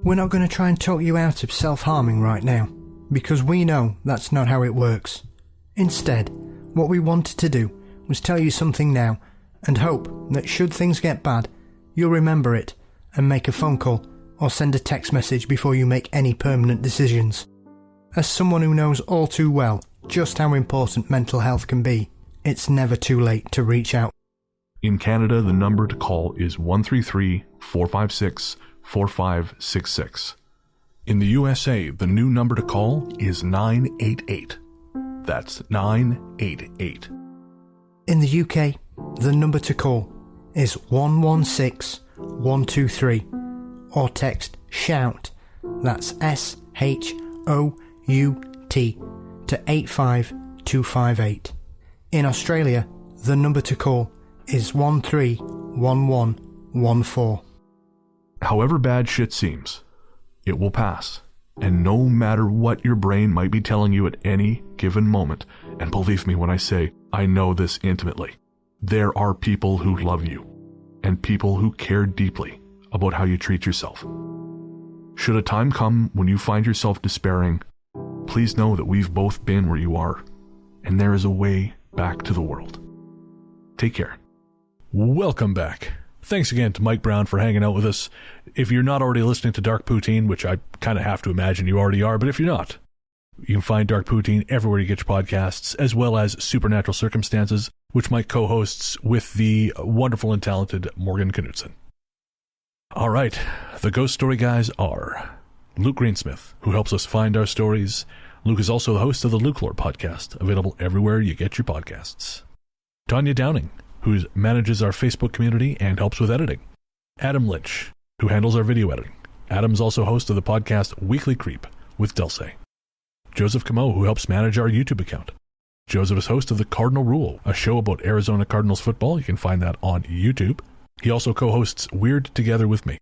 We're not going to try and talk you out of self-harming right now, because we know that's not how it works. Instead, what we wanted to do was tell you something now and hope that should things get bad, you'll remember it and make a phone call or send a text message before you make any permanent decisions. As someone who knows all too well just how important mental health can be, it's never too late to reach out. In Canada, the number to call is 133-456-4566. In the USA, the new number to call is 988. That's 988. In the UK, the number to call is 116123, or text SHOUT, that's SHOUT, to 85258. In Australia, the number to call is 131114. However bad shit seems, it will pass. And no matter what your brain might be telling you at any given moment, and believe me when I say I know this intimately, there are people who love you, and people who care deeply about how you treat yourself. Should a time come when you find yourself despairing, please know that we've both been where you are, and there is a way back to the world. Take care. Welcome back. Thanks again to Mike Browne for hanging out with us. If you're not already listening to Dark Poutine, which I kind of have to imagine you already are, but if you're not, you can find Dark Poutine everywhere you get your podcasts, as well as Supernatural Circumstances, which Mike co-hosts with the wonderful and talented Morgan Knudsen. All right, the ghost story guys are Luke Greensmith, who helps us find our stories. Luke is also the host of the Luke Lore podcast, available everywhere you get your podcasts. Tanya Downing, who manages our Facebook community and helps with editing. Adam Lynch, who handles our video editing. Adam's also host of the podcast Weekly Creep with Dulce. Joseph Camo, who helps manage our YouTube account. Joseph is host of The Cardinal Rule, a show about Arizona Cardinals football. You can find that on YouTube. He also co-hosts Weird Together with me.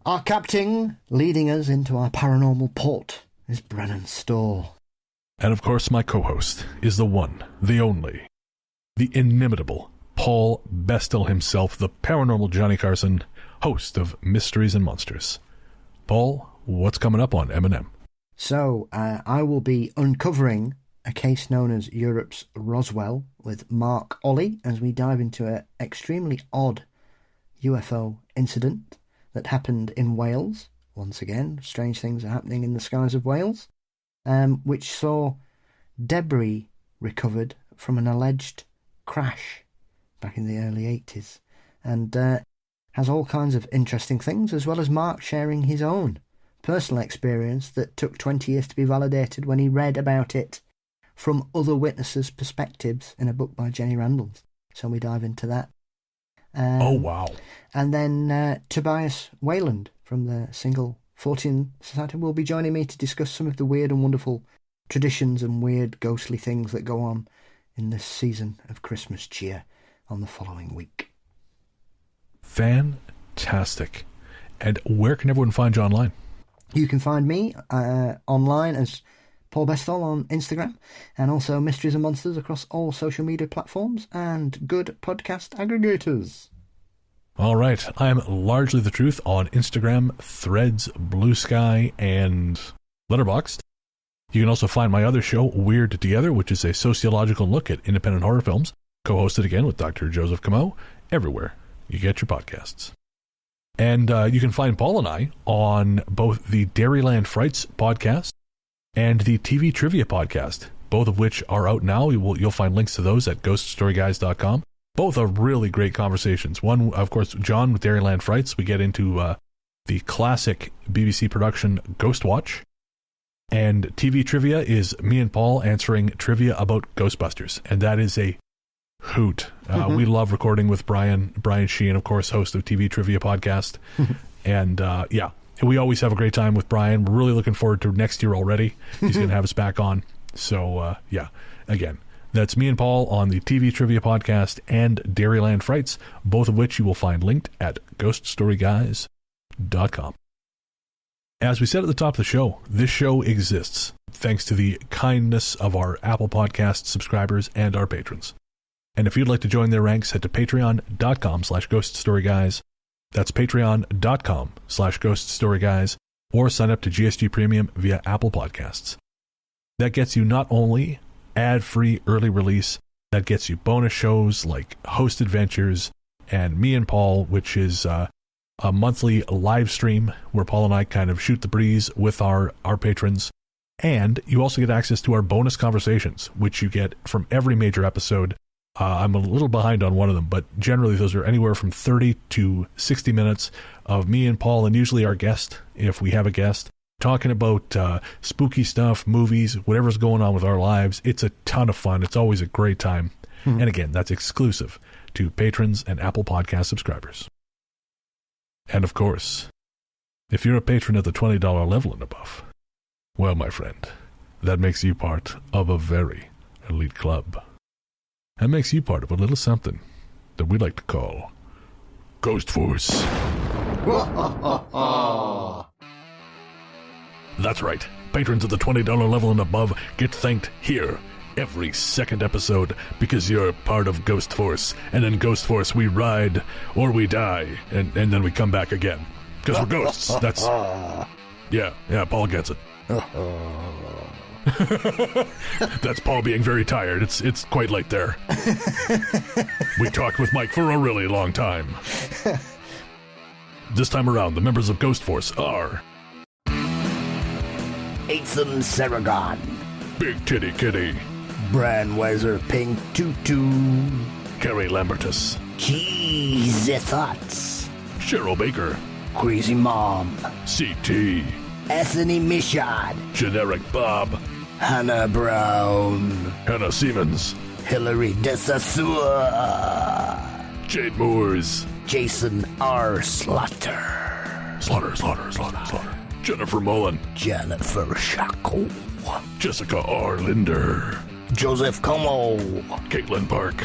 Our captain, leading us into our paranormal port, is Brennan Storr. And of course, my co-host is the one, the only, the inimitable Paul Bestel himself, the paranormal Johnny Carson, host of Mysteries and Monsters. Paul, what's coming up on M&M? So I will be uncovering a case known as Europe's Roswell with Mark Ollie as we dive into an extremely odd UFO incident that happened in Wales. Once again, strange things are happening in the skies of Wales, which saw debris recovered from an alleged crash back in the early 80s, and has all kinds of interesting things, as well as Mark sharing his own personal experience that took 20 years to be validated when he read about it from other witnesses' perspectives in a book by Jenny Randalls. So we dive into that. Oh, wow. And then Tobias Wayland from the Single Fortune Society will be joining me to discuss some of the weird and wonderful traditions and weird ghostly things that go on in this season of Christmas cheer on the following week. Fantastic. And where can everyone find you online? You can find me online as Paul Bestall on Instagram, and also Mysteries and Monsters across all social media platforms and good podcast aggregators. All right. I am Largely the Truth on Instagram, Threads, Blue Sky, and Letterboxd. You can also find my other show, Weird Together, which is a sociological look at independent horror films, co-hosted again with Dr. Joseph Camo, everywhere you get your podcasts. And you can find Paul and I on both the Dairyland Frights podcast and the TV Trivia podcast, both of which are out now. You'll find links to those at ghoststoryguys.com. Both are really great conversations. One, of course, John with Dairyland Frights, we get into the classic BBC production Ghost Watch. And TV Trivia is me and Paul answering trivia about Ghostbusters. And that is a hoot. We love recording with Brian Sheehan, of course, host of TV Trivia podcast. And we always have a great time with Brian. We're really looking forward to next year already. He's going to have us back on. So, again, that's me and Paul on the TV Trivia podcast and Dairyland Frights, both of which you will find linked at ghoststoryguys.com. As we said at the top of the show, this show exists thanks to the kindness of our Apple Podcast subscribers and our patrons. And if you'd like to join their ranks, head to patreon.com/ghoststoryguys. That's patreon.com/ghoststoryguys, or sign up to GSG Premium via Apple Podcasts. That gets you not only ad-free early release, that gets you bonus shows like Host Adventures and Me and Paul, which is a monthly live stream where Paul and I kind of shoot the breeze with our patrons. And you also get access to our bonus conversations, which you get from every major episode. I'm a little behind on one of them, but generally those are anywhere from 30 to 60 minutes of me and Paul, and usually our guest, if we have a guest, talking about spooky stuff, movies, whatever's going on with our lives. It's a ton of fun. It's always a great time. And again, that's exclusive to patrons and Apple Podcast subscribers. And of course, if you're a patron at the $20 level and above, well, my friend, that makes you part of a very elite club. That makes you part of a little something that we like to call Ghost Force. That's right. Patrons at the $20 level and above get thanked here every second episode because you're part of Ghost Force. And in Ghost Force, we ride or we die, and then we come back again. Because we're ghosts. That's... Yeah, Paul gets it. That's Paul being very tired. It's quite late there. We talked with Mike for a really long time. This time around, the members of Ghost Force are... Aetham Saragon, Big Titty Kitty, Branweiser Pink Tutu, Carrie Lambertus, Cheesy Thoughts, Cheryl Baker, Crazy Mom, CT, Anthony Mishad, Generic Bob, Hannah Brown, Hannah Siemens, Hilary Desasua, Jade Moores, Jason R. Slaughter, Slaughter, Jennifer Mullen, Jennifer Shacko, Jessica R. Linder, Joseph Como, Caitlin Park,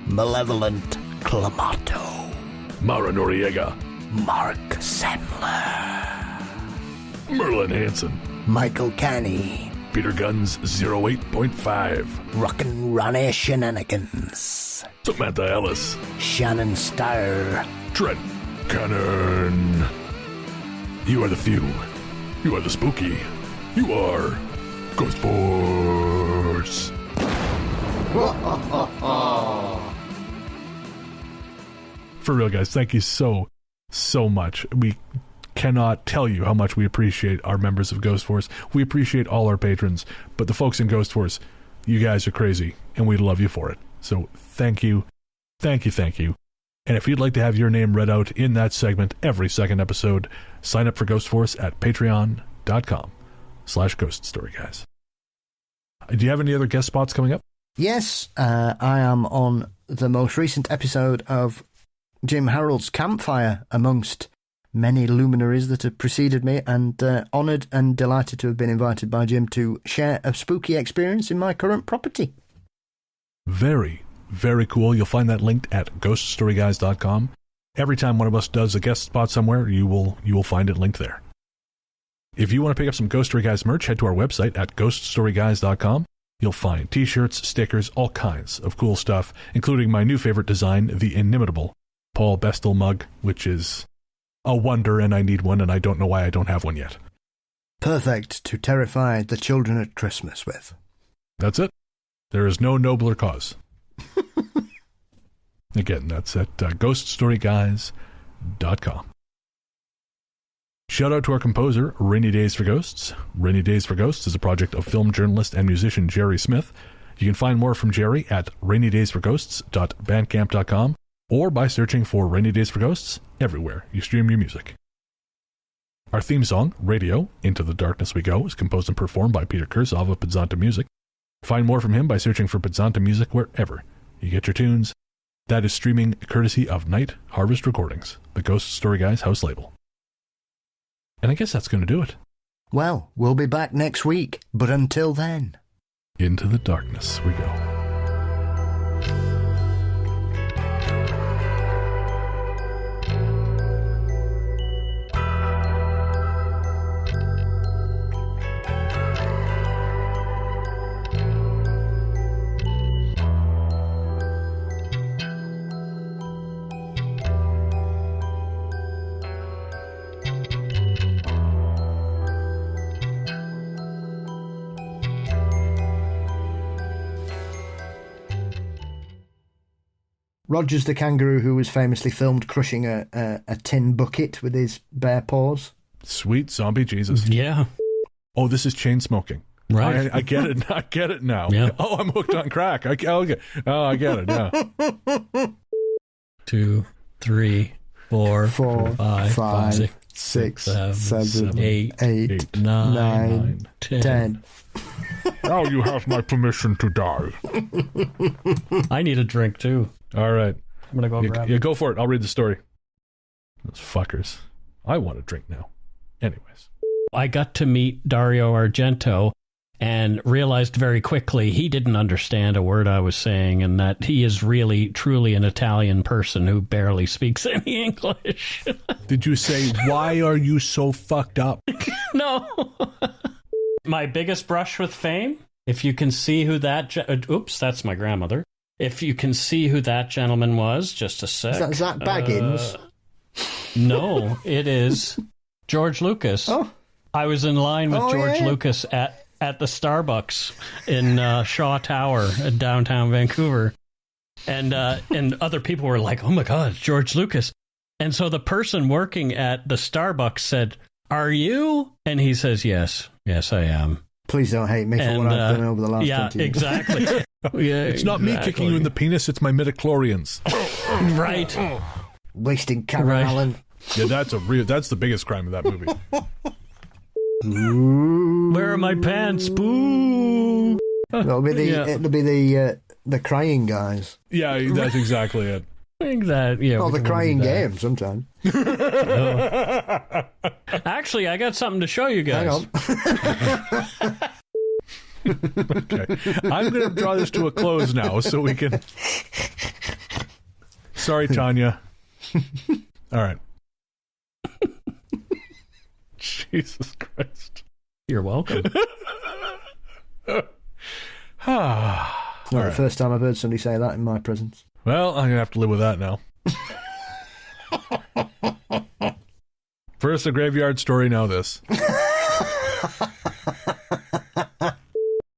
Malevolent Clamato, Mara Noriega, Mark Sandler, Merlin Hansen, Michael Canny, Peter Guns 08.5, Rockin' Ronnie Shenanigans, Samantha Ellis, Shannon Steyer, Trent Cannon. You are the few. You are the spooky. You are Ghost Force. For real, guys, thank you so much. We cannot tell you how much we appreciate our members of Ghost Force. We appreciate all our patrons, but the folks in Ghost Force, you guys are crazy, and we love you for it. So thank you. And if you'd like to have your name read out in that segment every second episode, sign up for Ghost Force at patreon.com/ghoststoryguys. Do you have any other guest spots coming up? Yes, I am on the most recent episode of Jim Harold's Campfire, amongst many luminaries that have preceded me, and honoured and delighted to have been invited by Jim to share a spooky experience in my current property. Very, very cool. You'll find that linked at ghoststoryguys.com. Every time one of us does a guest spot somewhere, you will find it linked there. If you want to pick up some Ghost Story Guys merch, head to our website at ghoststoryguys.com. You'll find t-shirts, stickers, all kinds of cool stuff, including my new favorite design, the inimitable Paul Bestel mug, which is a wonder, and I need one, and I don't know why I don't have one yet. Perfect to terrify the children at Christmas with. That's it. There is no nobler cause. Again, that's at ghoststoryguys.com. Shout out to our composer, Rainy Days for Ghosts. Rainy Days for Ghosts is a project of film journalist and musician Jerry Smith. You can find more from Jerry at rainydaysforghosts.bandcamp.com or by searching for Rainy Days for Ghosts everywhere you stream your music. Our theme song, Radio, Into the Darkness We Go, is composed and performed by Peter Kursov of Pizzanta Music. Find more from him by searching for Pizzanta Music wherever you get your tunes. That is streaming courtesy of Night Harvest Recordings, the Ghost Story Guys house label. And I guess that's going to do it. Well, we'll be back next week, but until then... Into the darkness we go. Rogers the kangaroo, who was famously filmed crushing a tin bucket with his bare paws. Sweet zombie Jesus. Yeah. Oh, this is chain smoking. Right. I get it. I get it now. Yeah. Oh, I'm hooked on crack. I get it. Yeah. 2, 3, 4, 5, 6, 7, 8, 9, 10. Now you have my permission to die. I need a drink too. All right. I'm going to go grab Yeah, go for it. I'll read the story. Those fuckers. I want a drink now. Anyways. I got to meet Dario Argento and realized very quickly he didn't understand a word I was saying, and that he is really, truly an Italian person who barely speaks any English. Did you say, why are you so fucked up? No. My biggest brush with fame, if you can see who that... oops, that's my grandmother. If you can see who that gentleman was, just a sec. Is that Zach Baggins? No, it is George Lucas. Oh. I was in line with George Lucas at the Starbucks in Shaw Tower in downtown Vancouver. And other people were like, oh my God, George Lucas. And so the person working at the Starbucks said, are you? And he says, yes, I am. Please don't hate me for what I've done over the last 20 years. Yeah, exactly. It's not me kicking you in the penis, it's my midichlorians. Right. Wasting Karen Allen. Yeah, that's the biggest crime of that movie. Where are my pants? Boo! It'll be the crying guys. Yeah, that's exactly it. Exactly. Yeah, the crying game sometimes. Actually, I got something to show you guys. Hang on. Okay. I'm going to draw this to a close now so we can... Sorry, Tanya. All right. Jesus Christ. You're welcome. Not the first time I've heard somebody say that in my presence. Well, I'm going to have to live with that now. First a graveyard story, now this.